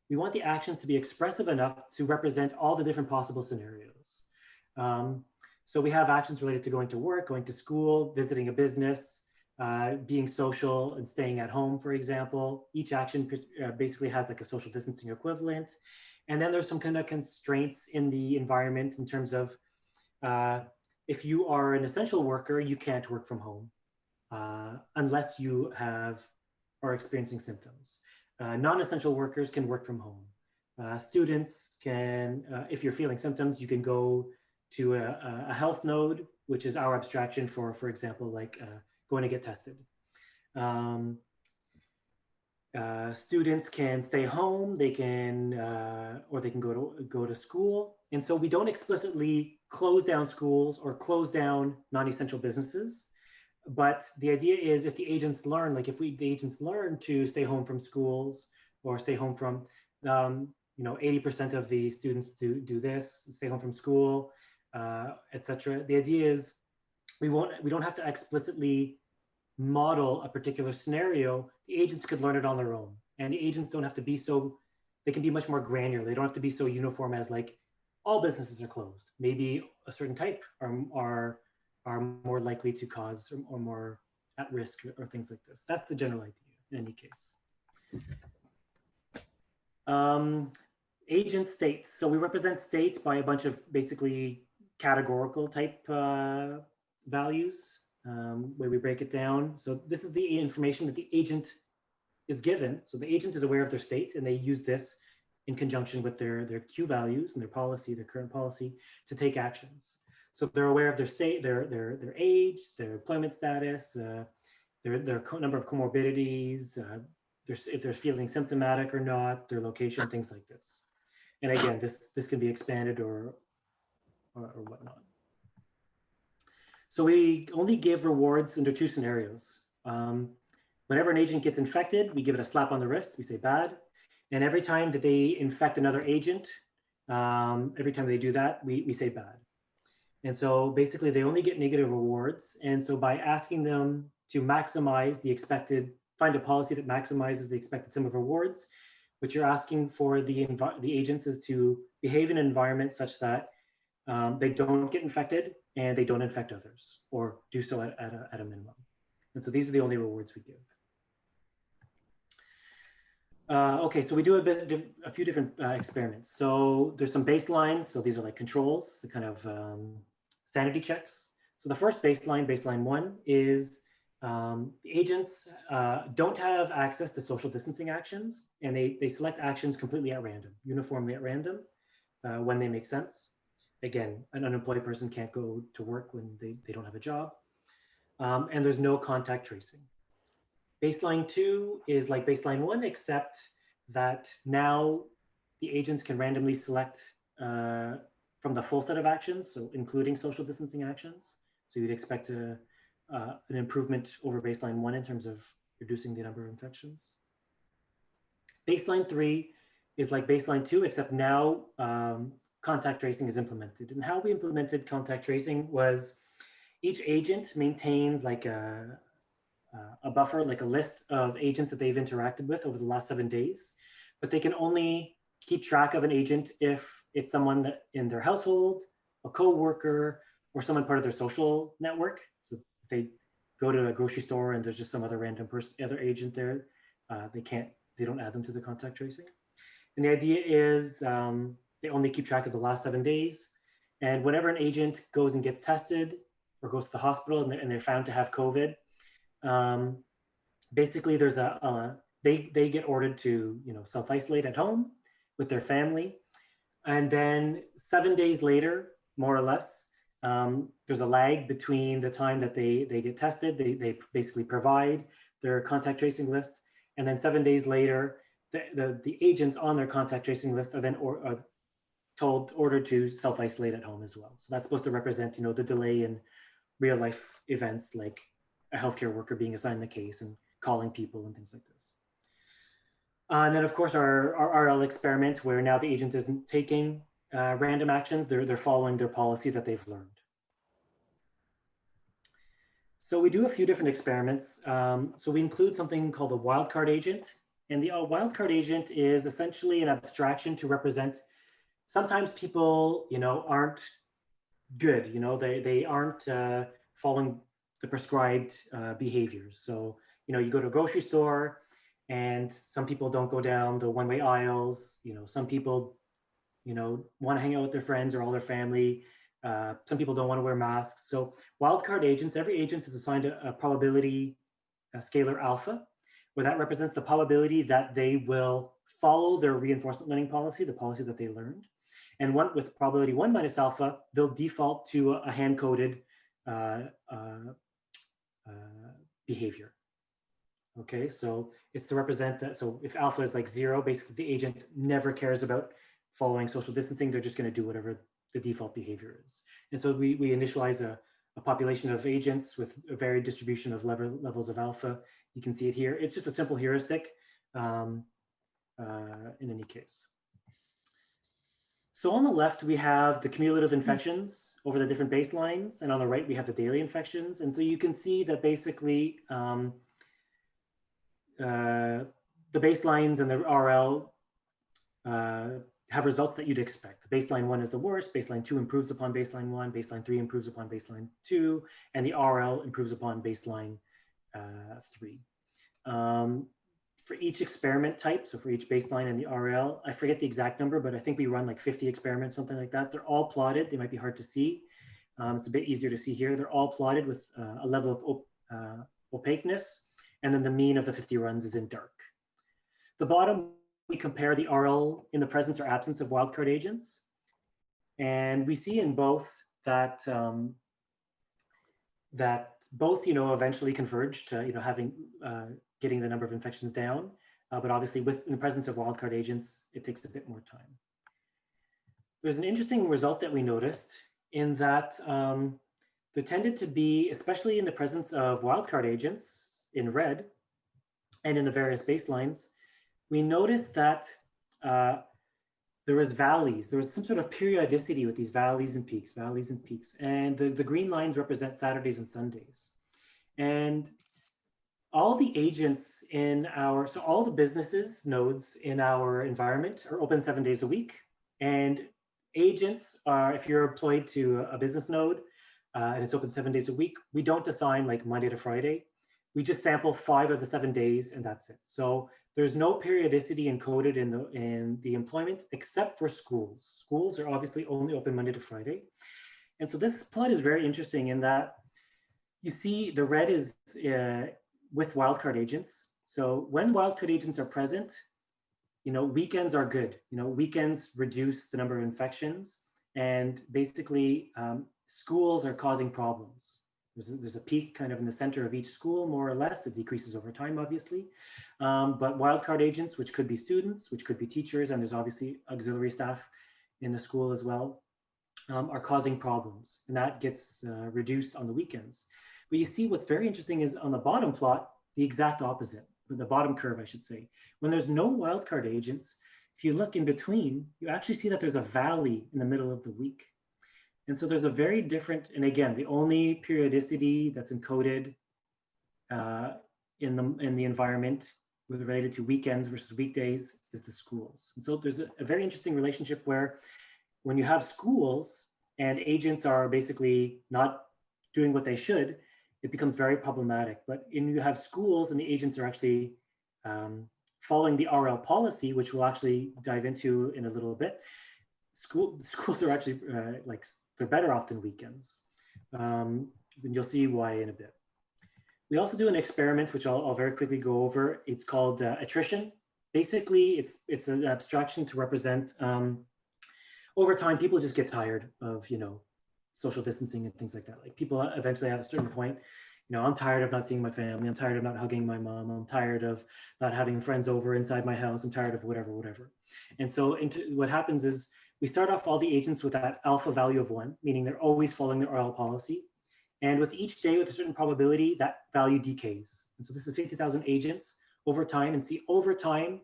we want the actions to be expressive enough to represent all the different possible scenarios. So we have actions related to going to work, going to school, visiting a business, being social and staying at home, for example. Each action basically has like a social distancing equivalent. And then there's some kind of constraints in the environment in terms of if you are an essential worker, you can't work from home unless you are experiencing symptoms. Non-essential workers can work from home. Students can, if you're feeling symptoms, you can go to a health node, which is our abstraction for example, like going to get tested. Students can stay home, they can, or they can go to school. And so we don't explicitly close down schools or close down non-essential businesses. But the idea is if the agents learn, like if the agents learn to stay home from schools or stay home from, 80% of the students do this, stay home from school, etc. The idea is we don't have to explicitly model a particular scenario. The agents could learn it on their own, and the agents don't have to be they can be much more granular. They don't have to be so uniform as like all businesses are closed. Maybe a certain type are are more likely to cause or more at risk or things like this. That's the general idea in any case. Agent states. So we represent states by a bunch of basically categorical type values, where we break it down. So this is the information that the agent is given. So the agent is aware of their state, and they use this in conjunction with their Q values and their policy, their current policy, to take actions. So they're aware of their state, their age, their employment status, their number of comorbidities, if they're feeling symptomatic or not, their location, things like this. And again, this can be expanded or whatnot. So we only give rewards under two scenarios. Whenever an agent gets infected, we give it a slap on the wrist, we say bad. And every time that they infect another agent, every time they do that, we say bad. And so basically they only get negative rewards. And so by asking them to maximize the expected, find a policy that maximizes the expected sum of rewards, what you're asking for the agents is to behave in an environment such that they don't get infected and they don't infect others, or do so at a minimum. And so these are the only rewards we give. Okay, so we do a few different experiments. So there's some baselines. So these are like controls, the kind of sanity checks. So the first baseline, baseline 1, is the agents don't have access to social distancing actions, and they select actions completely at random, uniformly at random, when they make sense. Again, an unemployed person can't go to work when they don't have a job. And there's no contact tracing. Baseline 2 is like baseline 1, except that now the agents can randomly select from the full set of actions, so including social distancing actions. So you'd expect an improvement over baseline 1 in terms of reducing the number of infections. Baseline 3 is like baseline 2, except now contact tracing is implemented. And how we implemented contact tracing was each agent maintains like a buffer, like a list of agents that they've interacted with over the last 7 days, but they can only keep track of an agent if it's someone that in their household, a co-worker, or someone part of their social network. So if they go to a grocery store and there's just some other random person, other agent there, they don't add them to the contact tracing. And the idea is they only keep track of the last 7 days. And whenever an agent goes and gets tested or goes to the hospital and they're found to have COVID, basically there's they get ordered to self-isolate at home with their family, and then 7 days later, more or less, there's a lag between the time that they get tested. They basically provide their contact tracing list, and then 7 days later, the agents on their contact tracing list are then ordered to self-isolate at home as well. So that's supposed to represent the delay in real life events like a healthcare worker being assigned the case and calling people and things like this. And then of course our RL experiment, where now the agent isn't taking random actions, they're following their policy that they've learned. So we do a few different experiments. So we include something called a wildcard agent. And the wildcard agent is essentially an abstraction to represent, sometimes people aren't good, they aren't following the prescribed behaviors. So you go to a grocery store and some people don't go down the one-way aisles. Some people want to hang out with their friends or all their family. Some people don't want to wear masks. So wildcard agents, every agent is assigned a probability scalar alpha, where that represents the probability that they will follow their reinforcement learning policy, the policy that they learned. And with probability 1 minus alpha, they'll default to a hand-coded behavior. Okay, so it's to represent that. So if alpha is like 0, basically the agent never cares about following social distancing. They're just going to do whatever the default behavior is. And so we initialize a population of agents with a varied distribution of levels of alpha. You can see it here. It's just a simple heuristic in any case. So on the left, we have the cumulative infections over the different baselines. And on the right, we have the daily infections. And so you can see that basically the baselines and the RL have results that you'd expect. Baseline 1 is the worst, baseline 2 improves upon baseline 1, baseline 3 improves upon baseline 2, and the RL improves upon baseline 3. For each experiment type, so for each baseline and the RL, I forget the exact number, but I think we run like 50 experiments, something like that. They're all plotted. They might be hard to see. It's a bit easier to see here. They're all plotted with a level of opaqueness, and then the mean of the 50 runs is in dark. The bottom, we compare the RL in the presence or absence of wildcard agents. And we see in both that, that both, eventually converge to, getting the number of infections down. But obviously in the presence of wildcard agents, it takes a bit more time. There's an interesting result that we noticed in that there tended to be, especially in the presence of wildcard agents in red and in the various baselines, we noticed that there was valleys. There was some sort of periodicity with these valleys and peaks. And the green lines represent Saturdays and Sundays. And all the agents in so all the businesses nodes in our environment are open 7 days a week. And agents are, if you're employed to a business node and it's open 7 days a week, we don't assign like Monday to Friday. We just sample 5 of the 7 days and that's it. So there's no periodicity encoded in the employment except for schools. Schools are obviously only open Monday to Friday. And so this plot is very interesting in that you see the red is with wildcard agents. So when wildcard agents are present, weekends are good. Weekends reduce the number of infections, and basically schools are causing problems. There's a peak kind of in the center of each school, more or less. It decreases over time, obviously. But wildcard agents, which could be students, which could be teachers, and there's obviously auxiliary staff in the school as well, are causing problems. And that gets reduced on the weekends. But you see what's very interesting is on the bottom plot, the exact opposite, the bottom curve, I should say. When there's no wildcard agents, if you look in between, you actually see that there's a valley in the middle of the week. And so there's a very different, and again, the only periodicity that's encoded in the environment related to weekends versus weekdays is the schools. And so there's a very interesting relationship where when you have schools and agents are basically not doing what they should, it becomes very problematic. But when you have schools and the agents are actually following the RL policy, which we'll actually dive into in a little bit, schools are actually they're better off than weekends. And you'll see why in a bit. We also do an experiment, which I'll very quickly go over. It's called attrition. Basically, it's an abstraction to represent over time, people just get tired of, social distancing and things like that. Like people eventually at a certain point, I'm tired of not seeing my family. I'm tired of not hugging my mom. I'm tired of not having friends over inside my house. I'm tired of whatever. And so what happens is we start off all the agents with that alpha value of 1, meaning they're always following the RL policy. And with each day with a certain probability, that value decays. And so this is 50,000 agents over time, and see over time,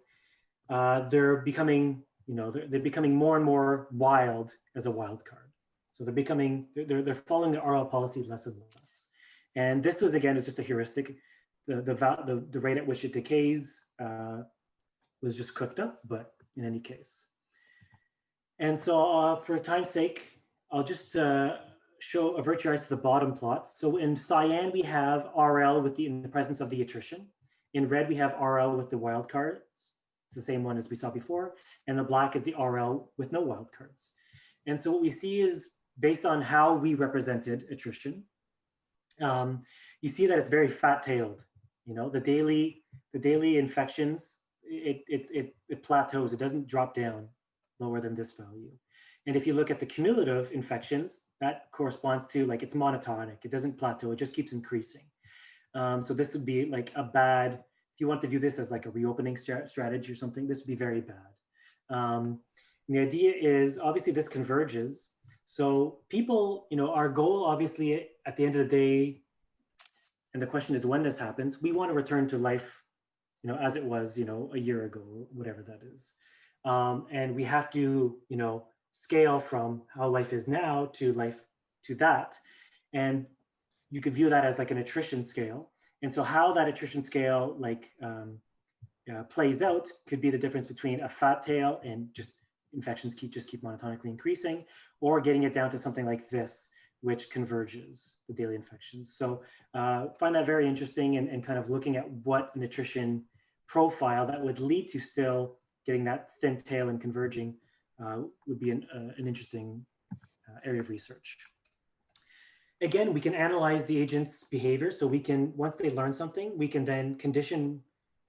they're becoming, they're becoming more and more wild as a wild card. So they're following the RL policy less and less. And this was, again, is just a heuristic. The rate at which it decays was just cooked up, but in any case. And so for time's sake, I'll just show a virtualize the bottom plots. So in cyan, we have RL in the presence of the attrition. In red, we have RL with the wildcards. It's the same one as we saw before. And the black is the RL with no wildcards. And so what we see is based on how we represented attrition, you see that it's very fat-tailed. The daily infections, it plateaus. It doesn't drop down lower than this value. And if you look at the cumulative infections, that corresponds to it's monotonic. It doesn't plateau. It just keeps increasing. So this would be like a bad. If you want to view this as like a reopening strategy or something, this would be very bad. And the idea is obviously this converges. So people, our goal obviously at the end of the day, and the question is when this happens, we want to return to life, as it was, a year ago, whatever that is. And we have to, scale from how life is now to life to that. And you could view that as like an attrition scale. And so how that attrition scale plays out could be the difference between a fat tail and just infections just keep monotonically increasing, or getting it down to something like this, which converges the daily infections. So find that very interesting, and kind of looking at what an attrition profile that would lead to still getting that thin tail and converging would be an interesting area of research. Again, we can analyze the agent's behavior. So we can, once they learn something, we can then condition,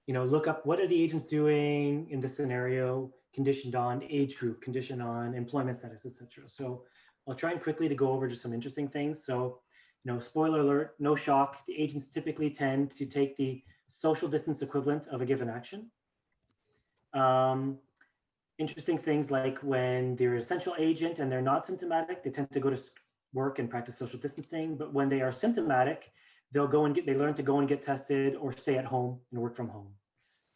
look up what are the agents doing in this scenario, conditioned on age group, conditioned on employment status, etc. So I'll try and quickly to go over just some interesting things. So, spoiler alert, no shock. The agents typically tend to take the social distance equivalent of a given action. Interesting things like when they're an essential agent and they're not symptomatic, they tend to go to work and practice social distancing. But when they are symptomatic, they learn to go and get tested or stay at home and work from home.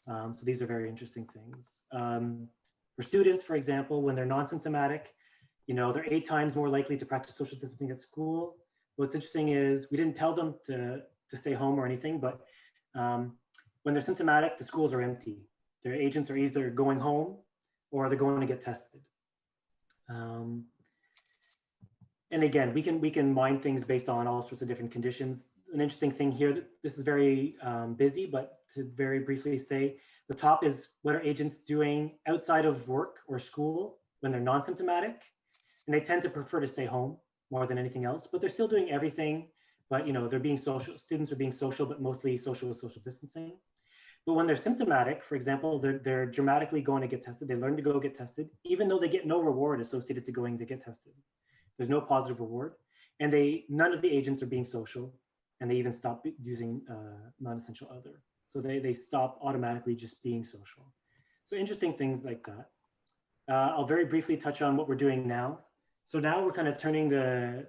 So these are very interesting things. For students, for example, when they're non-symptomatic, they're 8 times more likely to practice social distancing at school. What's interesting is we didn't tell them to stay home or anything, but when they're symptomatic, the schools are empty. Their agents are either going home or they're going to get tested. And again, we can mine things based on all sorts of different conditions. An interesting thing here, this is very busy, but to very briefly say, the top is what are agents doing outside of work or school when they're non-symptomatic, and they tend to prefer to stay home more than anything else, but they're still doing everything, but they're being social, students are being social, but mostly social with social distancing. But when they're symptomatic, for example, they're dramatically going to get tested. They learn to go get tested, even though they get no reward associated to going to get tested. There's no positive reward, and none of the agents are being social, and they even stop using non-essential other. So they stop automatically just being social. So interesting things like that. I'll very briefly touch on what we're doing now. So now we're kind of turning the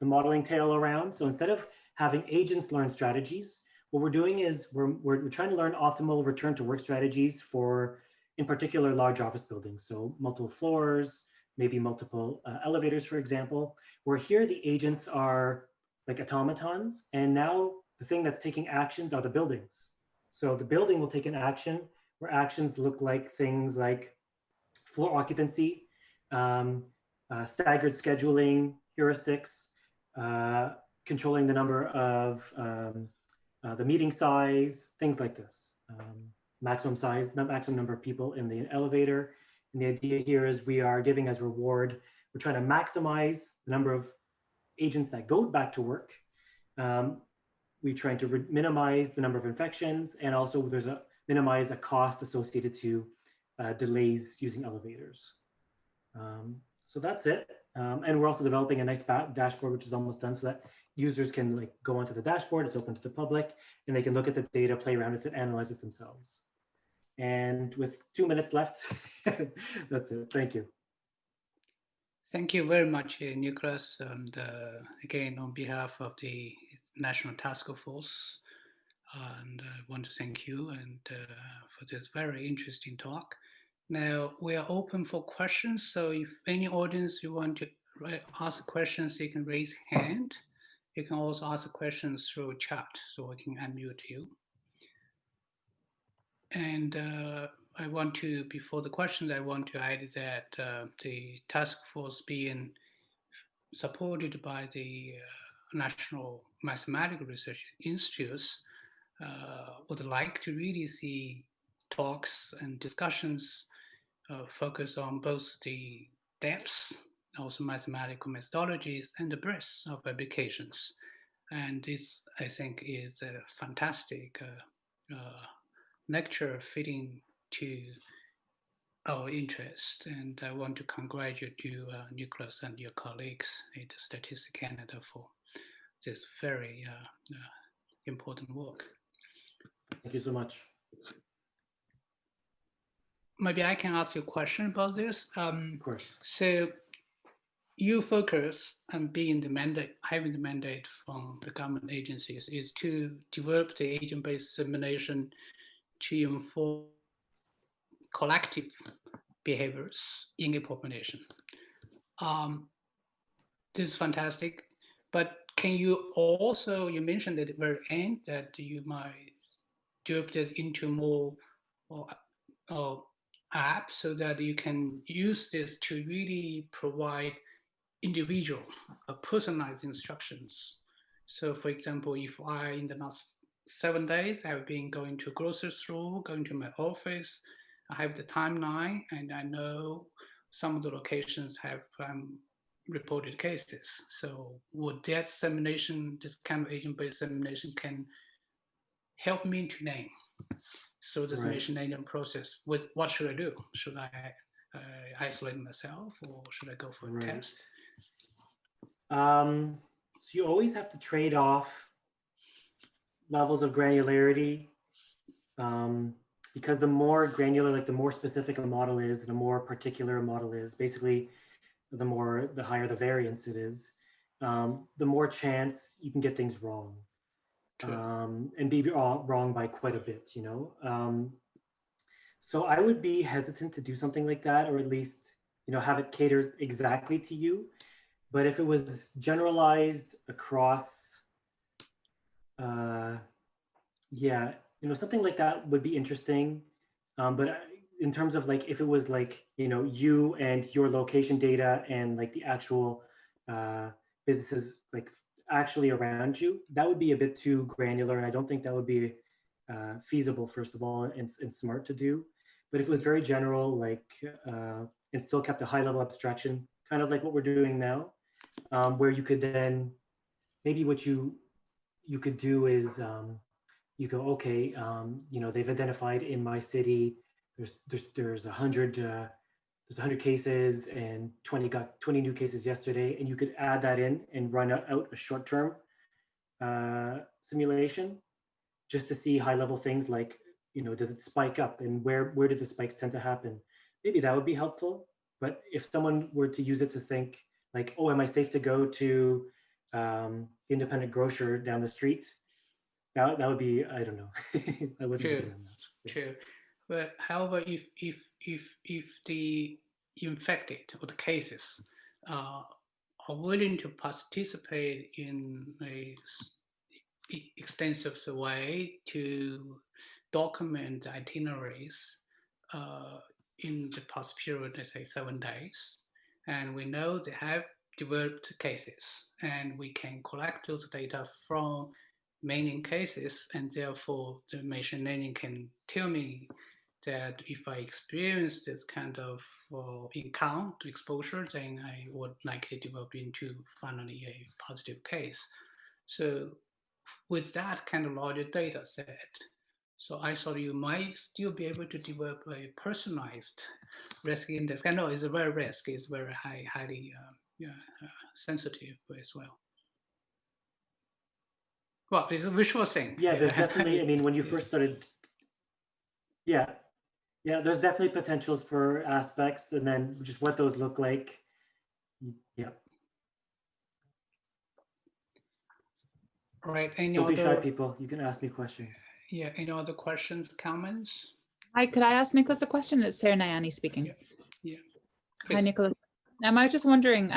modeling tail around. So instead of having agents learn strategies, what we're doing is we're trying to learn optimal return to work strategies for, in particular, large office buildings. So multiple floors, maybe multiple elevators, for example, where here the agents are like automatons. And now the thing that's taking actions are the buildings. So the building will take an action where actions look like things like floor occupancy, staggered scheduling, heuristics, controlling the number of the meeting size, things like this. Maximum size, maximum number of people in the elevator. And the idea here is we are giving as reward, we're trying to maximize the number of agents that go back to work. We're trying to minimize the number of infections, and also minimize a cost associated to delays using elevators. So that's it. And we're also developing a nice dashboard, which is almost done, so that users can go onto the dashboard. It's open to the public, and they can look at the data, play around with it, analyze it themselves. And with 2 minutes left, that's it. Thank you. Thank you very much, Nicholas. And again, on behalf of the National Task Force, and I want to thank you and for this very interesting talk. Now we are open for questions. So if any audience you want to ask questions, you can raise hand. You can also ask questions through chat, so I can unmute you. And I want to, before the questions, I want to add that the task force being supported by the National Mathematical Research Institutes would like to really see talks and discussions focus on both the depths, also mathematical methodologies, and the breadth of applications. And this, I think, is a fantastic lecture fitting to our interest. And I want to congratulate you, Nicholas, and your colleagues at Statistics Canada for this very important work. Thank you so much. Maybe I can ask you a question about this. Of course. So you focus on being the mandate, having the mandate from the government agencies is to develop the agent-based simulation to inform collective behaviors in a population. This is fantastic, but can you also, you mentioned at the very end that you might develop this into more app so that you can use this to really provide individual, personalized instructions. So for example, if I, in the last 7 days, I've been going to grocery store, going to my office, I have the timeline, and I know some of the locations have reported cases. So would that simulation, this kind of agent-based simulation, can help me to name? So this machine learning process, with what should I do? Should I isolate myself, or should I go for a test? So you always have to trade off levels of granularity, because the more granular, like the more specific a model is, the more particular a model is, basically the higher the variance it is, the more chance you can get things wrong, and be wrong by quite a bit, you know? So I would be hesitant to do something like that, or at least, you know, have it catered exactly to you. But if it was generalized across, yeah, you know, something like that would be interesting. But in terms of like, if it was like, you know, you and your location data and like the actual businesses like actually around you, that would be a bit too granular. And I don't think that would be feasible, first of all, and smart to do. But if it was very general, like, and still kept a high level abstraction, kind of like what we're doing now, where you could then, maybe what you could do is, you go, okay, you know, they've identified in my city, there's 100 cases, and 20 new cases yesterday, and you could add that in and run out a short-term simulation, just to see high-level things like, you know, does it spike up, and where do the spikes tend to happen? Maybe that would be helpful. But if someone were to use it to think like, oh, am I safe to go to the independent grocer down the street? That would be, I don't know. I wouldn't be doing that. True. But however, if the infected or the cases are willing to participate in a extensive way to document the itineraries in the past period, let's say 7 days, and we know they have developed cases, and we can collect those data from many cases, and therefore the machine learning can tell me that if I experience this kind of encounter, exposure, then I would likely develop into finally a positive case. So with that kind of larger data set, so I thought you might still be able to develop a personalized risk index. I know it's a very risk, it's very highly sensitive as well. Well, it's a visual thing. Yeah, there's definitely, I mean, when you first started, yeah, there's definitely potentials for aspects, and then just what those look like. Yeah. Right. Don't be shy, people. You can ask me questions. Yeah. Any other questions, comments? Hi, could I ask Nicholas a question? It's Sarah Nyani speaking. Yeah. Hi, Nicholas. I was just wondering,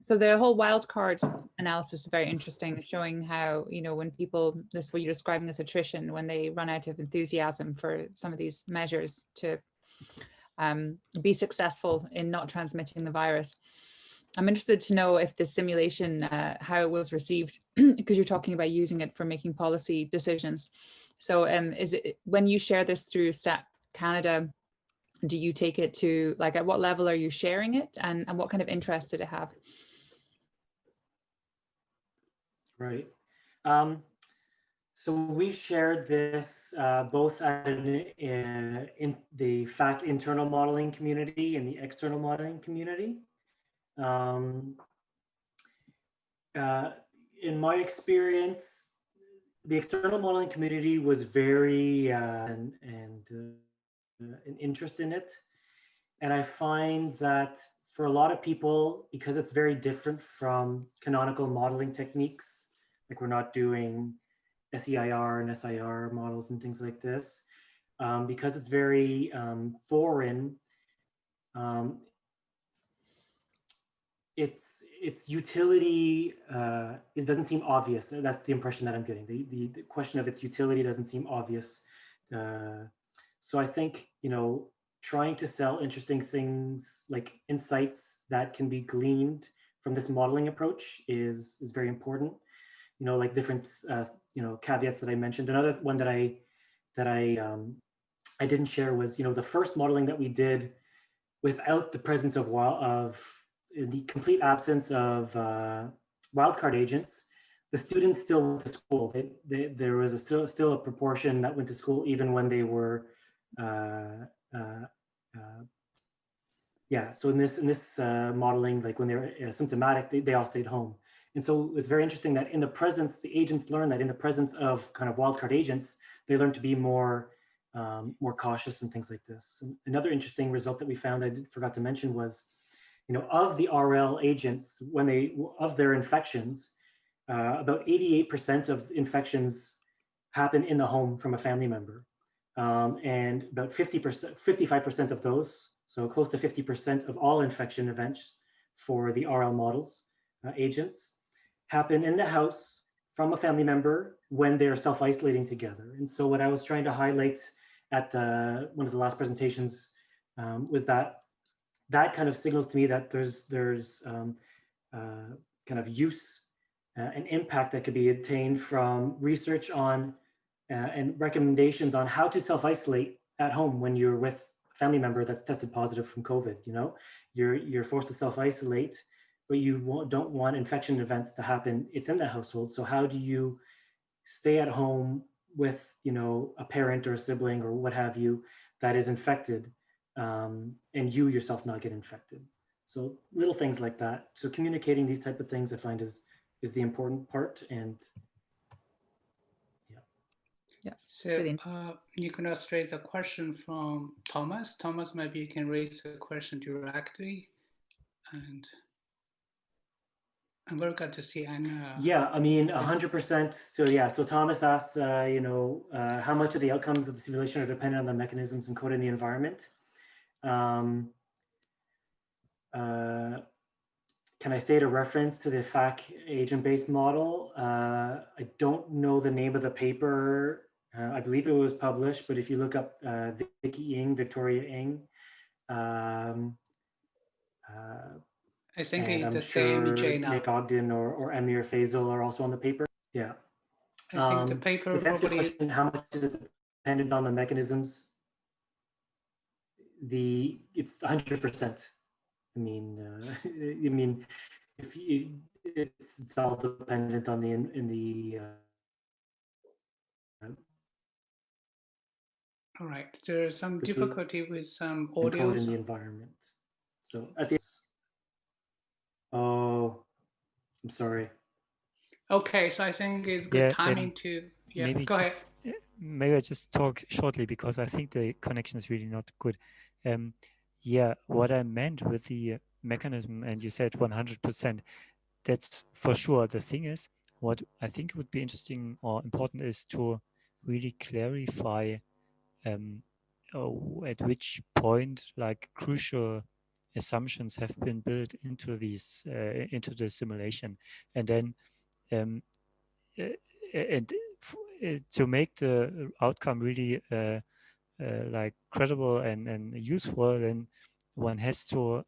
so the whole wildcards analysis is very interesting, showing how, you know, when people, this what you're describing as attrition, when they run out of enthusiasm for some of these measures to be successful in not transmitting the virus. I'm interested to know if the simulation, how it was received, because you're talking about using it for making policy decisions. So is it, when you share this through Stat Canada, do you take it to, like, at what level are you sharing it, and what kind of interest did it have? Right. So we shared this both in the fact internal modeling community and the external modeling community. In my experience, the external modeling community was very an interest in it. And I find that for a lot of people, because it's very different from canonical modeling techniques, like we're not doing SEIR and SIR models and things like this, because it's very foreign, its utility, it doesn't seem obvious. That's the impression that I'm getting. The question of its utility doesn't seem obvious. So I think, you know, trying to sell interesting things like insights that can be gleaned from this modeling approach is very important. You know, like different caveats that I mentioned. Another one that I didn't share was, the first modeling that we did without the presence of the complete absence of wildcard agents. The students still went to school. There was still a proportion that went to school even when they were so in this modeling, like when they were symptomatic, they all stayed home. And so it's very interesting that the agents learn that in the presence of kind of wildcard agents, they learn to be more cautious and things like this. And another interesting result that we found, I forgot to mention, was, of the RL agents, of their infections, about 88% of infections happen in the home from a family member. And about 55% of those, so close to 50% of all infection events for the RL models, agents, happen in the house from a family member when they're self-isolating together. And so what I was trying to highlight at one of the last presentations was that kind of signals to me that there's kind of use and impact that could be obtained from research on and recommendations on how to self-isolate at home when you're with a family member that's tested positive from COVID. You're forced to self-isolate, but you don't want infection events to happen. It's in the household. So how do you stay at home with, a parent or a sibling or what have you that is infected, and you yourself not get infected? So little things like that. So communicating these type of things I find is the important part. And so you can also raise a question from Thomas. Thomas, maybe you can raise a question directly. And I'm very glad to see Anna. Yeah, I mean, 100%. So yeah, so Thomas asks, how much of the outcomes of the simulation are dependent on the mechanisms encoded in the environment? Can I state a reference to the FAC agent-based model? I don't know the name of the paper. I believe it was published, but if you look up Victoria Ng, I think and it's I'm the sure same Nick Ogden or Amir Faisal are also on the paper. Yeah. I think the paper to answer probably... your question, how much is it dependent on the mechanisms? It's 100%. I mean, if it's all dependent on all right, there's some difficulty with some audio in the environment. So at the I'm sorry. Okay, so I think it's good timing to go ahead. Maybe I just talk shortly because I think the connection is really not good. What I meant with the mechanism, and you said 100%, that's for sure. The thing is, what I think would be interesting or important is to really clarify at which point, like, crucial assumptions have been built into these into the simulation, and then to make the outcome really like credible and useful, then one has to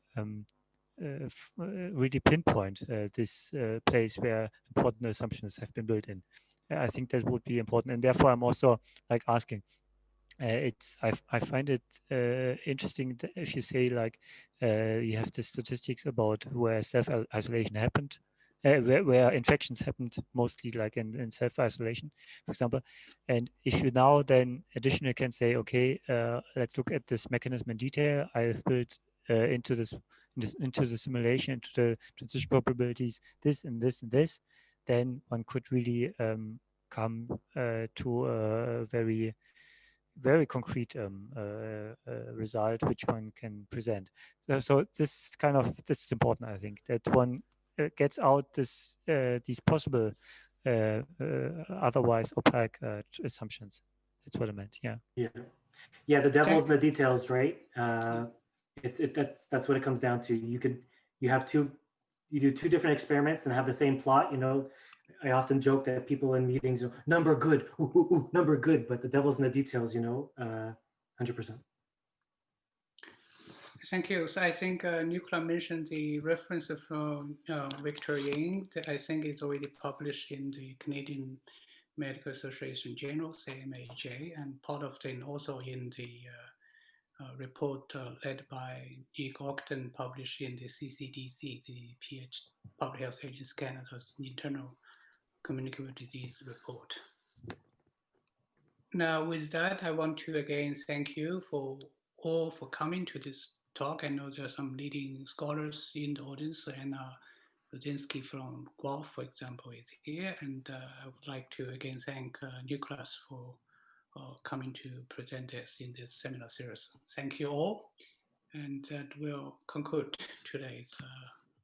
really pinpoint this place where important assumptions have been built in. I think that would be important, and therefore I'm also like asking. I find it interesting that if you say like you have the statistics about where self-isolation happened, where infections happened mostly like in self-isolation, for example, and if you now then additionally can say, okay, let's look at this mechanism in detail. I've built into the simulation, into the transition probabilities, this and this and this, then one could really come to a very concrete result which one can present. So this is important. I think that one gets out these possible otherwise opaque assumptions. That's what I meant. Yeah. The devil's in the details, right? That's what it comes down to. You do two different experiments and have the same plot. I often joke that people in meetings, number good, number good, but the devil's in the details, 100%. Thank you. So I think Nicola mentioned the reference from Victor Ying. I think it's already published in the Canadian Medical Association Journal, CMAJ, and part of it also in the report led by Nick Ogden, published in the CCDC, the Public Health Agency Canada's Internal Communicable Disease Report. Now, with that, I want to again thank you for all for coming to this talk. I know there are some leading scholars in the audience, and Brzezinski from Guelph, for example, is here. And I would like to again thank Nicholas for coming to present us in this seminar series. Thank you all. And that will conclude today's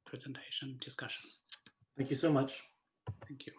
presentation discussion. Thank you so much. Thank you.